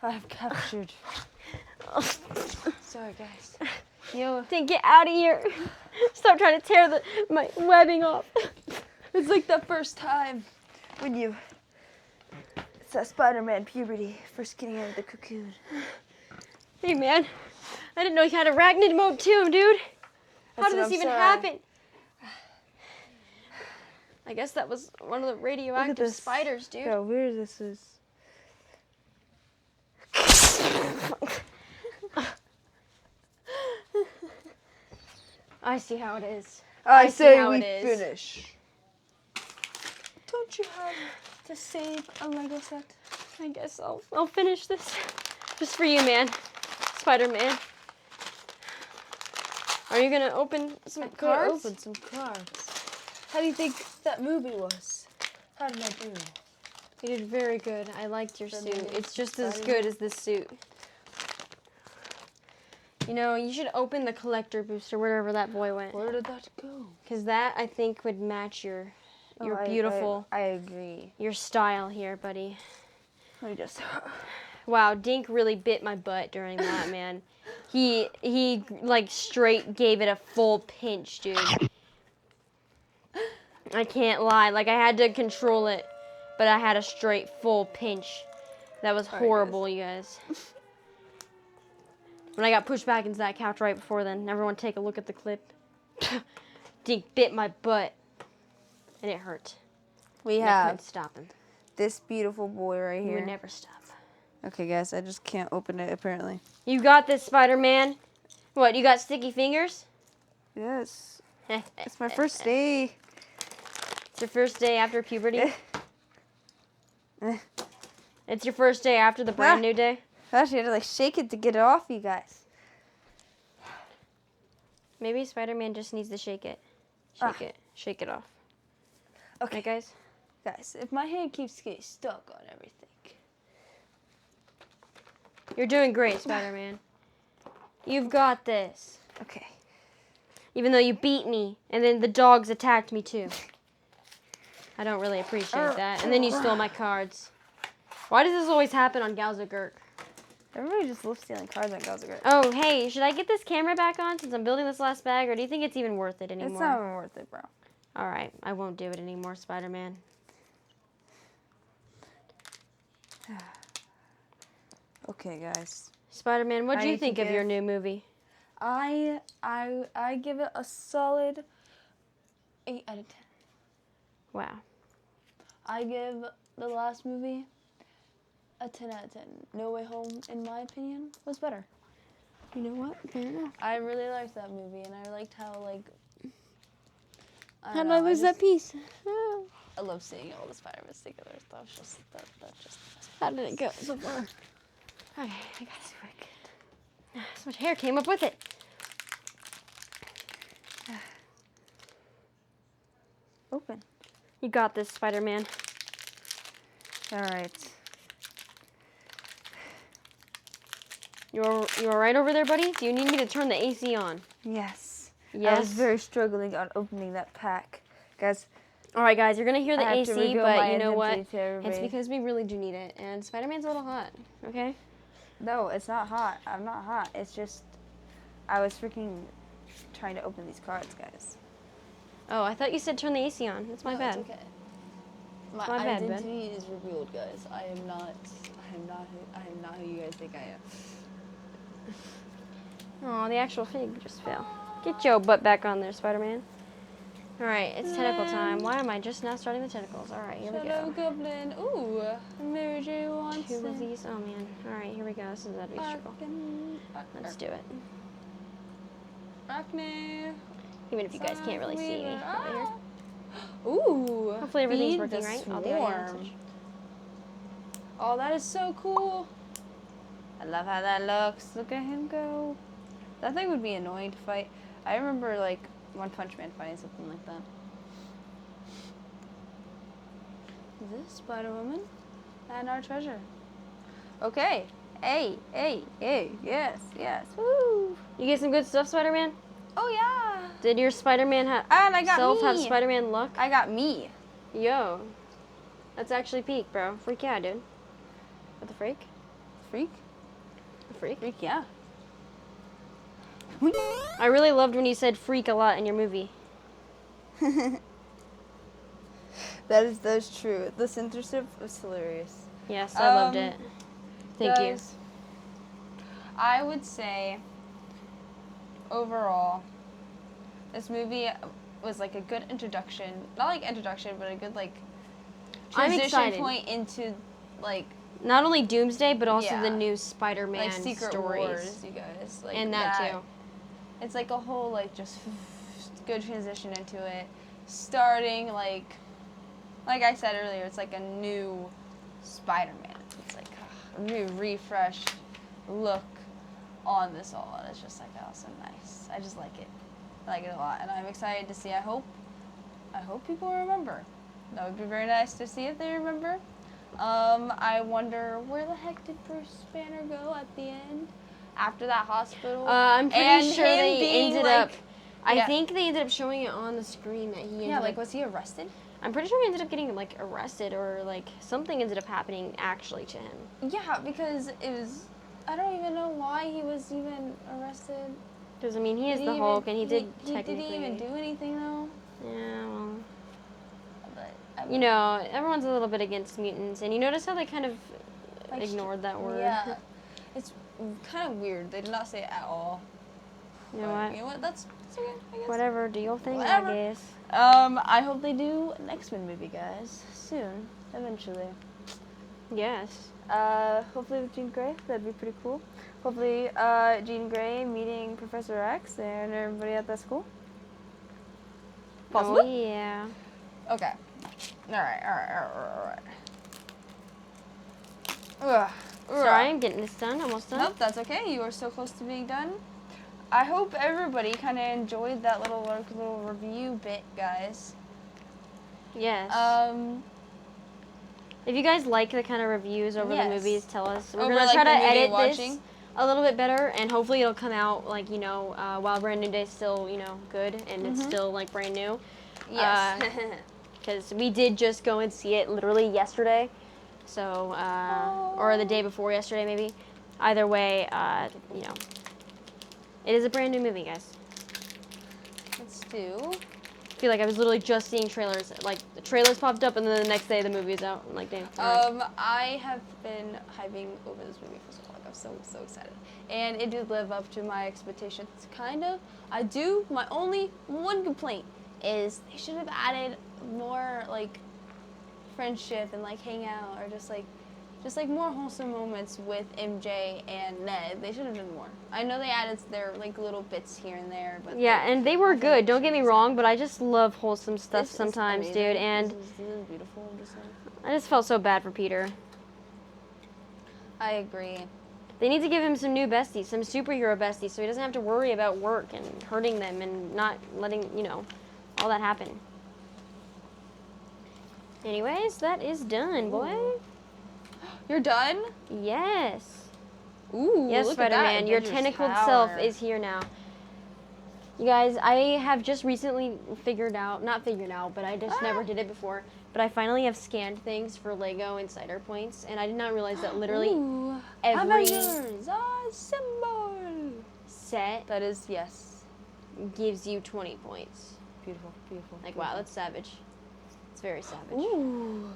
I've captured. Sorry, guys. Yo, then get out of here. Stop trying to tear my webbing off. It's like the first time when it's that Spider-Man puberty, first getting out of the cocoon. Hey, man. I didn't know you had arachnid mode too, dude. How did this even happen? I guess that was one of the radioactive spiders, dude. How weird this is. I see how it is. I see say how we it is. finish. Don't you have to save a Lego set? I guess I'll finish this. Just for you, man. Spider-Man. Are you gonna open some cards? Open some cards. How do you think that movie was? How did I do? You did very good. I liked your suit. It's just as Spider-Man. good as this suit. You know, you should open the collector booster wherever that boy went. Where did that go? Because that, I think, would match your beautiful, I agree. your style here, buddy. Let me just. Wow, Dink really bit my butt during that, man. He like straight gave it a full pinch, dude. I can't lie. Like I had to control it, but I had a straight full pinch. That was horrible, you guys. When I got pushed back into that couch right before then, everyone take a look at the clip. Dink bit my butt, and it hurt. We And I have couldn't stop him. this beautiful boy right He here. would never stop. Okay, guys, I just can't open it apparently. You got this, Spider-Man. What, you got sticky fingers? Yes. It's my first day. It's your first day after puberty? It's your first day after the brand new day? Gosh, you had to like shake it to get it off, you guys. Maybe Spider-Man just needs to shake it. Shake it off. Okay, Right, guys? guys, if my hand keeps getting stuck on everything. You're doing great, Spider-Man. You've got this. Okay. Even though you beat me, and then the dogs attacked me too. I don't really appreciate that. And then you stole my cards. Why does this always happen on Galzagurk? Everybody just loves stealing cards on Galzagurk. Oh, hey, should I get this camera back on since I'm building this last bag, or do you think it's even worth it anymore? It's not even worth it, bro. All right, I won't do it anymore, Spider-Man. Okay, guys. Spider-Man, what I do you need to think of your give- new movie? I give it a solid 8 out of 10. Wow. I give the last movie a 10 out of 10. No Way Home, in my opinion, was better. You know what? Fair enough. I really liked that movie, and I liked how, like, How did I lose that piece? I love seeing all the Spider-Man together. That's just How did it go so far? Okay, I got it quick. So much hair came up with it. open. You got this, Spider-Man. All right. You all right over there, buddy? Do you need me to turn the AC on? Yes. Yes. I was very struggling on opening that pack, guys. All right, guys, you're gonna hear the I have to AC, reveal my but you know what? identity to everybody. It's because we really do need it, and Spider-Man's a little hot. Okay. No, it's not hot. I'm not hot. It's just I was freaking trying to open these cards, guys. Oh, I thought you said turn the AC on. It's my No, bad. It's okay. My my bad, Ben. identity is revealed, guys. I am not who you guys think I am. Oh, the actual fig just fell. Get your butt back on there, Spider-Man. All right, it's tentacle time. Why am I just now starting the tentacles? All right, here we Shadow go. Goblin. Ooh, Mary J. wants Two of it. these. Oh man. All right, here we go. This is a big struggle. Let's do it. Arachne. Even if you guys can't really see me. Over here. Ooh. Hopefully everything's Feed working the right. All the audio swarm. message. Oh, that is so cool. I love how that looks. Look at him go. That thing would be annoying to fight. I remember like One Punch Man fighting something like that. This Spider-Woman and our treasure. Okay. Hey, yes. Woo. You get some good stuff, Spider-Man? Oh yeah. Did your Spider-Man And I got self have me. Spider-Man luck? I got me. Yo. That's actually peak, bro. Freak yeah, dude. What the freak? Freak? The freak? Freak, yeah. I really loved when you said freak a lot in your movie. That is true. The censorship was hilarious. Yes, I loved it. Thank you. Guys, I would say, overall, this movie was like a good introduction. Not like introduction, but a good like I'm transition excited. point into like Not only Doomsday, but also Yeah. the new Spider-Man like Secret stories. Wars, you guys. Like And that too. It's like a whole like just good transition into it. Starting like I said earlier, it's like a new Spider-Man. It's like a new refreshed look on this all, and it's just like so nice. I just like it. I like it a lot, and I'm excited to see. I hope people remember. That would be very nice to see if they remember. I wonder where the heck did Bruce Banner go at the end after that hospital? I'm pretty And sure him they being, ended like- up. I Yeah. think they ended up showing it on the screen that he ended Yeah, like up. was he arrested? I'm pretty sure he ended up getting like arrested or like something ended up happening actually to him. Yeah, because it was. I don't even know why he was even arrested. Because I mean, he is Did the he Hulk, even- and he did Did technically. he even do anything though? Yeah, well, But you know, everyone's a little bit against mutants, and you notice how they kind of Like, ignored that word. Yeah, it's kind of weird. They did not say it at all. You know But what? You know what? That's okay. I guess. Whatever, do your thing, Whatever. I guess. I hope they do an X-Men movie, guys, soon, eventually. Yes. Hopefully with Jean Grey. That'd be pretty cool. Hopefully, Jean Grey meeting Professor X and everybody at that school. Possible? Oh, yeah. Okay. All right. Ugh. Sorry, I'm getting this done. Almost done. Nope, that's okay. You are so close to being done. I hope everybody kind of enjoyed that little review bit, guys. Yes. Um, If you guys like the kind of reviews over the Yes. movies, tell us. We're Over, gonna like, try to the movie edit watching. this a little bit better, and hopefully it'll come out like while Brand New Day's still good and it's still like brand new. yes. Because we did just go and see it literally yesterday, so or the day before yesterday maybe. Either way, it is a brand new movie, guys. Let's do. I feel like I was literally just seeing trailers. Like the trailers popped up, and then the next day the movie is out. I'm like, damn. all right. I have been hyping over this movie for so long. I'm so excited, and it did live up to my expectations. Kind of. My only one complaint is they should have added more like friendship and like hang out or just like more wholesome moments with MJ and Ned. They should have done more. I know they added their like little bits here and there, but Yeah, and they were good. Don't get me wrong, but I just love wholesome stuff this is sometimes, amazing. dude. And this is beautiful. I'm just like, I just felt so bad for Peter. I agree. They need to give him some new besties, some superhero besties, so he doesn't have to worry about work and hurting them and not letting, all that happen. Anyways, that is done, boy. You're done? Yes. Ooh, Yes, look at that Spider-Man, your Avengers tentacled tower. self is here now. You guys, I have just recently not figured out, but I just never did it before. But I finally have scanned things for Lego Insider points, and I did not realize that literally Ooh, every Avengers Assemble. set That is, yes. gives you 20 points. beautiful, beautiful. Like, wow, that's savage. It's very savage. Ooh.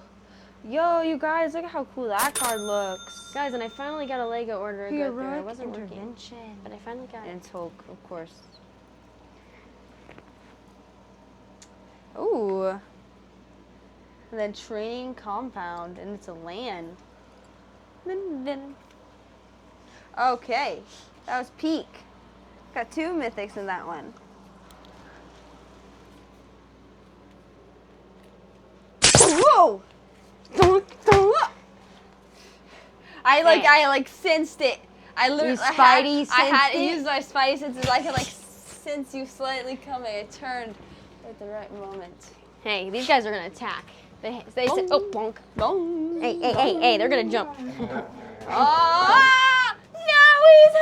Yo, you guys, look at how cool that card looks. Guys, and I finally got a Lego order to go through. It Heroic wasn't working, intervention. but I finally got And it. it's Hulk, of course. Ooh. And then training compound, and it's a land. Okay, that was peak. Got 2 mythics in that one. Whoa! I like sensed it. I literally Spidey I had sensed it? used my Spidey senses. I could like sense you slightly coming. I turned at the right moment. Hey, these guys are gonna attack. They said, oh, bonk. Boom. Hey, they're gonna jump. Oh, no, he's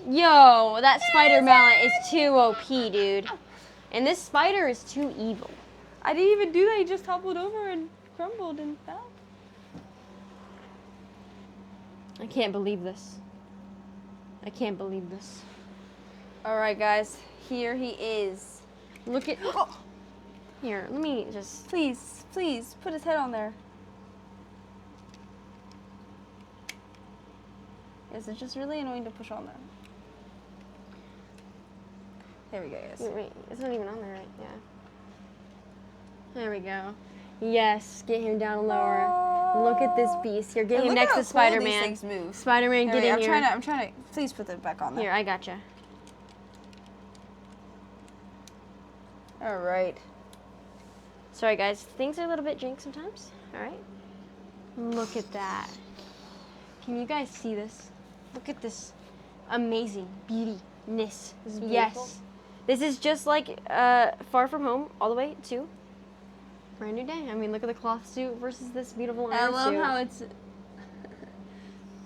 head. Yo, that spider mallet is too OP, dude. And this spider is too evil. I didn't even do that. He just toppled over and crumbled and fell. I can't believe this. I can't believe this. All right, guys. Here he is. Look at. Here, let me just. Please, please, put his head on there. Yes, it's just really annoying to push on there. There we go, guys. Wait, it's not even on there, right? Yeah. There we go. Yes, get him down lower. Look at this beast. Here, get him Look next how to cool Spider-Man. These things move. Spider-Man, Here, get wait, in I'm here. trying to. Please put it back on there. Here, I gotcha. All right. Sorry, guys. Things are a little bit jank sometimes. All right. Look at that. Can you guys see this? Look at this amazing beautiness. This is beautiful. Yes. This is just like Far From Home all the way to Brand New Day. I mean, look at the cloth suit versus this beautiful I iron love suit. how it's.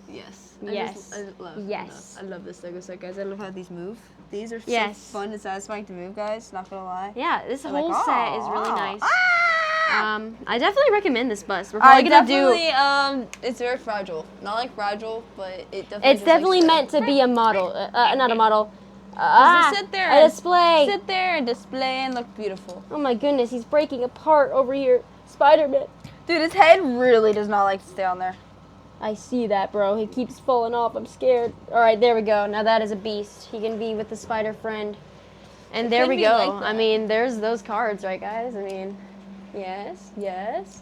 Yes. Yes. I love this Lego set, guys. I love how these move. These are Yes. so fun and satisfying to move, guys. Not gonna lie. Yeah, this I'm whole like, set is really "Aw." nice. Ah! I definitely recommend this bus. We're I probably gonna definitely, it's very fragile. Not like fragile, but it definitely. It's definitely meant to be a model, not a model. Just sit there A and display. Sit there and display and look beautiful. Oh my goodness, he's breaking apart over here. Spider-Man. Dude, his head really does not like to stay on there. I see that, bro. He keeps falling off. I'm scared. All right, there we go. Now that is a beast. He can be with the spider friend. And there could we be go. like that. I mean, there's those cards, right, guys? I mean, yes, yes.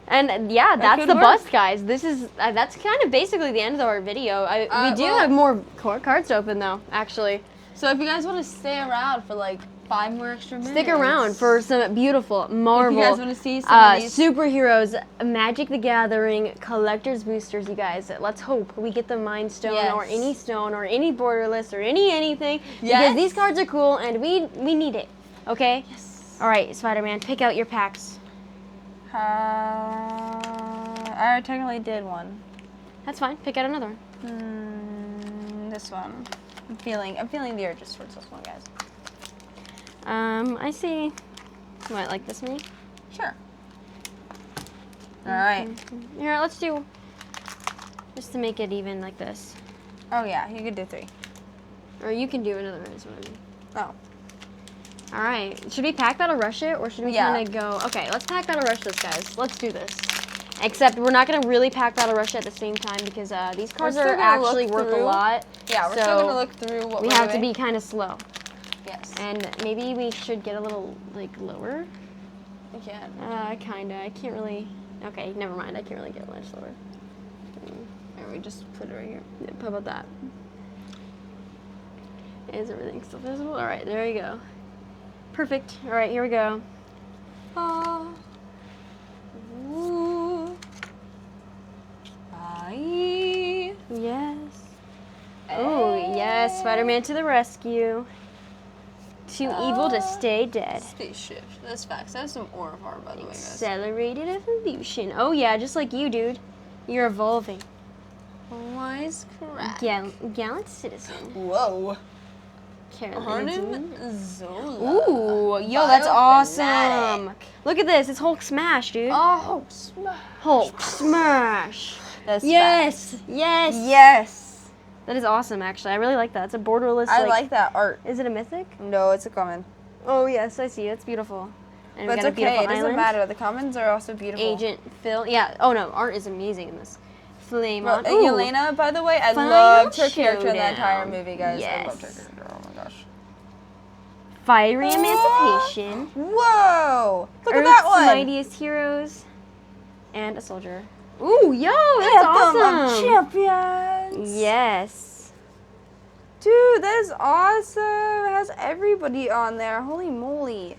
And yeah, that's could the work. bust, guys. This is that's kind of basically the end of our video. We do well- have more cards to open, though, actually. So if you guys want to stay around for like 5 more extra minutes. Stick around for some beautiful Marvel If you guys want to see some of these. superheroes, Magic the Gathering, collector's boosters, you guys. Let's hope we get the Mind Stone or Yes. any stone or any borderless or anything. Because Yes. these cards are cool and we need it. Okay? Yes. All right, Spider-Man, pick out your packs. I technically did one. That's fine. Pick out another one. This one. I'm feeling the urges towards this one, guys. I see. You might like this many. Sure. All right. Here, let's do, just to make it even like this. Oh yeah, you could do 3. Or you can do another one as well. Oh. All right. Should we pack battle rush it, or should we Yeah. kind of go? Okay, let's pack battle rush this, guys. Let's do this. Except we're not gonna really pack battle rush at the same time because these cards still are gonna look actually worth a through. lot. Yeah, we're so still gonna look through what we we're have to doing. be kind of slow, Yes. and maybe we should get a little like lower. We can. Kinda. I can't really. Okay, never mind. I can't really get much lower. Or we just put it right here. Yeah, how about that? Is everything still visible? All right, there you go. Perfect. All right, here we go. Ooh. Bye. Yes. Oh, yes. Spider-Man to the rescue. Too evil to stay dead. Spaceship. That's facts. That's some Aurifar, by the way, guys. Accelerated evolution. Oh, yeah, just like you, dude. You're evolving. Wise correct. Gallant citizen. Whoa. Carolyn. Arnim Zola. Ooh, yo, that's awesome. Biofanatic. Look at this. It's Hulk Smash, dude. Oh, smash. Hulk Smash. That's Yes. Yes. Yes. That is awesome, actually. I really like that. It's a borderless. I like that art. Is it a mythic? No, it's a common. Oh yes, I see. It's beautiful. And But we it's got a okay. beautiful It doesn't island. matter. The commons are also beautiful. Agent Phil. Yeah. Oh no, art is amazing in this. Flame Well, on. Ooh. Yelena, by the way, I Final loved her character in the showdown. entire movie, guys. I loved her Yes. character. Oh my gosh. Fiery Emancipation. Whoa! Look at Earth's that one. Mightiest Heroes. And a soldier. Ooh, yo, that's Anthem of awesome. Champions. Yes. Dude, that is awesome. It has everybody on there. Holy moly.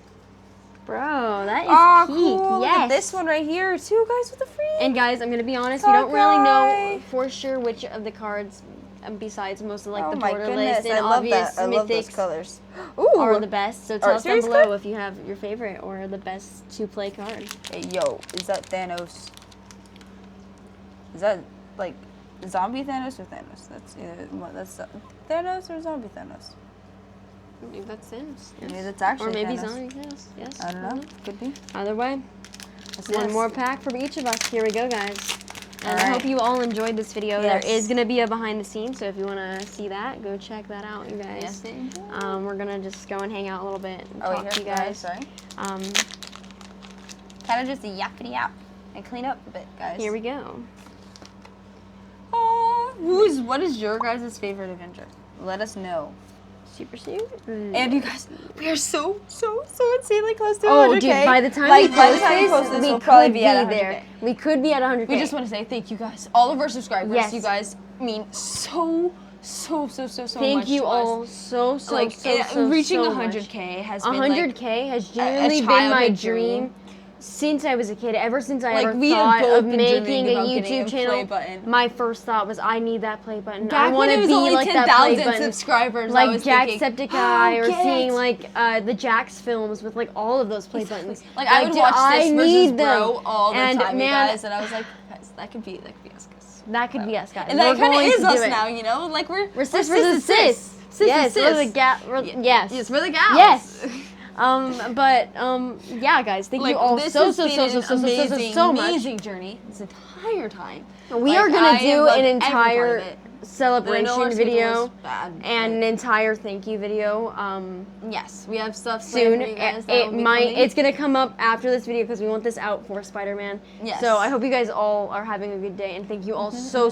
Bro, that is Oh, peak. cool. Look Yes. at this one right here, too, guys, with the free. And guys, I'm gonna be honest, we don't really Hawkeye. know for sure which of the cards, besides most of like oh the my borderless goodness, and I love obvious that. I love those mythics colors. are the best. So tell us down series below card? if you have your favorite or the best to play card. Hey, yo, is that Thanos? Is that like zombie Thanos or Thanos? That's either one. That's Thanos or zombie Thanos. Maybe that's Thanos. Maybe that's actually Or maybe Thanos. zombie Thanos. Yes. I don't know. Could be. Either way, one more pack for each of us. Here we go, guys. And I Alright. hope you all enjoyed this video. Yes. There is gonna be a behind the scenes, so if you wanna see that, go check that out, you guys. We're gonna just go and hang out a little bit and talk to you guys. Sorry. Um, Kind of just a yappity yap and clean up a bit, guys. here we go. What is your guys' favorite Avenger? Let us know. Super suit. And you guys, we are so insanely close to Oh, 100K. dude! By the time Like, we by the post time we this, post this, we we'll probably could be be at 100K. there. We could be at 100K. We just want to say thank you guys, all of our subscribers. Yes. You guys mean so much. Thank you to all us. so Like reaching 100K has been like 100K has genuinely been my childhood dream since I was a kid. Ever since I Like, ever we have thought both of been making dreaming a about getting YouTube a play channel, button. my first thought was I need that play button. I Back want when it to was be only like that play 10,000 button. subscribers, I Like was thinking, Jacksepticeye or get seeing it. like the Jax films with like all of those play buttons. Like I would dude, watch I this versus need Bro them. all the And time, you man, guys, and I was like, guys, that could be us, guys. that could be us, guys. And that We're kind of going is to us do it. now, you know? Like we're Sis versus sis. Yes, we're the yes. Yes, we're the gals. Yes. Yeah, guys, thank Like, you all this so has been an much. amazing journey this entire time. We Like, are gonna I do loved an every part of entire it. But I know celebration our schedule video was bad, and an entire thank you video. yes, we have stuff Soon. planned for you guys that It will be might. coming. It's gonna come up after this video because we want this out for Spider-Man. Yes. So I hope you guys all are having a good day and thank you all so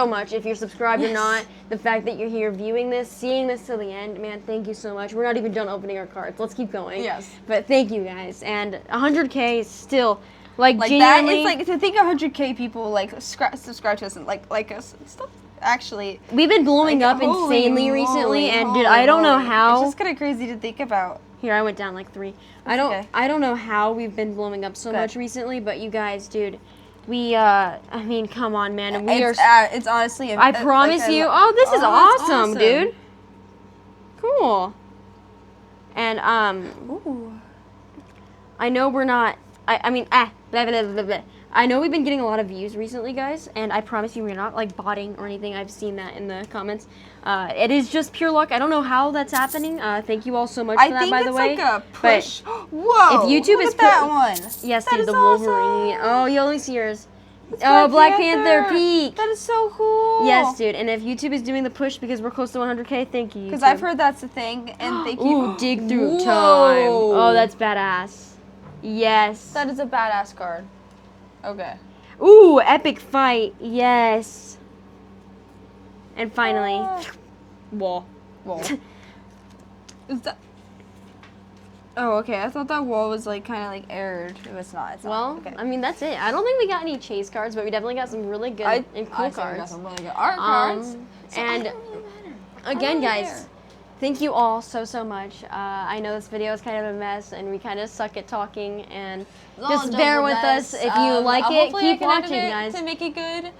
much. If you're subscribed or not, the fact that you're here viewing this, seeing this till the end, man, thank you so much. We're not even done opening our cards. Let's keep going. Yes. But thank you guys, and 100K is still like Like genuinely. that is like to think 100K people like subscribe to us and like us and stuff. Actually, We've been blowing like, up holy insanely recently, moly, and dude, holy I don't know moly. how. It's just kind of crazy to think about. Here, I went down like 3. okay. I don't know how we've been blowing up so Good. much recently, but you guys, dude, we I mean, come on, man, and we are. It's honestly. I promise you. Oh, this is that's awesome, dude. Cool. And Ooh. I know we're not. I mean, blah, blah, blah, blah. I know we've been getting a lot of views recently, guys, and I promise you we're not like botting or anything. I've seen that in the comments. It is just pure luck. I don't know how that's happening. Thank you all so much for that, by the way. I think it's like a push. But Whoa! if YouTube look is at that put- one. yes, That dude, is the Wolverine. awesome. Oh, you only see yours. It's Oh, Black Panther peak. That is so cool. Yes, dude. And if YouTube is doing the push because we're close to 100K, thank you. Because YouTube. I've heard that's the thing, and thank you. Ooh, dig through Whoa. time. Oh, that's badass. Yes. That is a badass card. Okay. Ooh, epic fight. Yes. And finally, wall. Wall. Is that? Oh, okay. I thought that wall was like kind of like errored. It's not. It's Well, not. Okay. I mean that's it. I don't think we got any chase cards, but we definitely got some really good and cool I think we got cards. some really good art cards. So And it doesn't really matter. again, I don't really guys, care. thank you all so much. I know this video is kind of a mess, and we kind of suck at talking, and just bear with us. If you like it, hopefully I keep can edit watching, it guys. to make it good.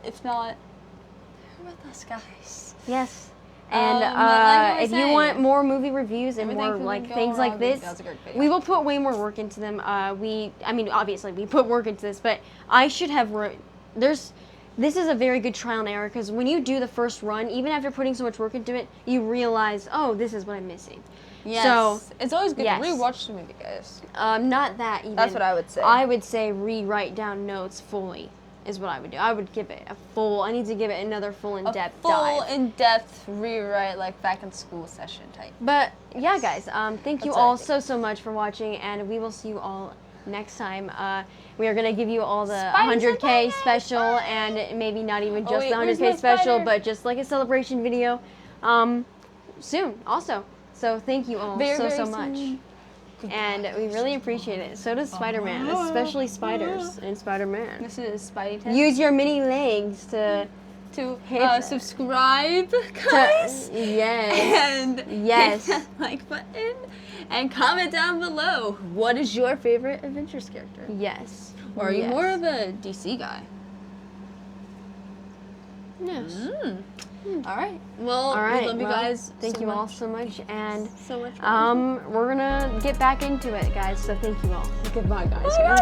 If not, bear with us, guys. Yes. And like I was if you saying, want more movie reviews and everything more can like go things like wrong. this, That was a great video. we will put way more work into them. I mean, obviously we put work into this, but I should have this is a very good trial and error because when you do the first run, even after putting so much work into it, you realize, oh, this is what I'm missing. Yes. So it's always good yes. to rewatch the movie, guys. not that even. That's what I would say. I would say rewrite down notes fully is what I would do. I would give it a full. I need to give it another full in-depth full dive. in-depth rewrite, like back in school session type. But yeah, guys, thank you That's what I all think. so much for watching, and we will see you all next time. We are gonna give you all the Spider 100K surprise! special, and maybe not even Oh, just wait, the where's 100K my special, spider? but just like a celebration video, soon. Also, so thank you all Very, so very much. soon. And we really appreciate it. So does Spider-Man, especially spiders and Spider-Man. This is Spidey Test. Use your mini legs to to hit that. subscribe, guys. Yes. And Yes. hit that like button and comment down below. What is your favorite Adventures character? Yes. Or are you Yes. more of a DC guy? Yes. All right. Well, All right. we love you well, guys. Thank so you all much. so much, and So much. we're gonna get back into it, guys. So thank you all. Goodbye, guys. I love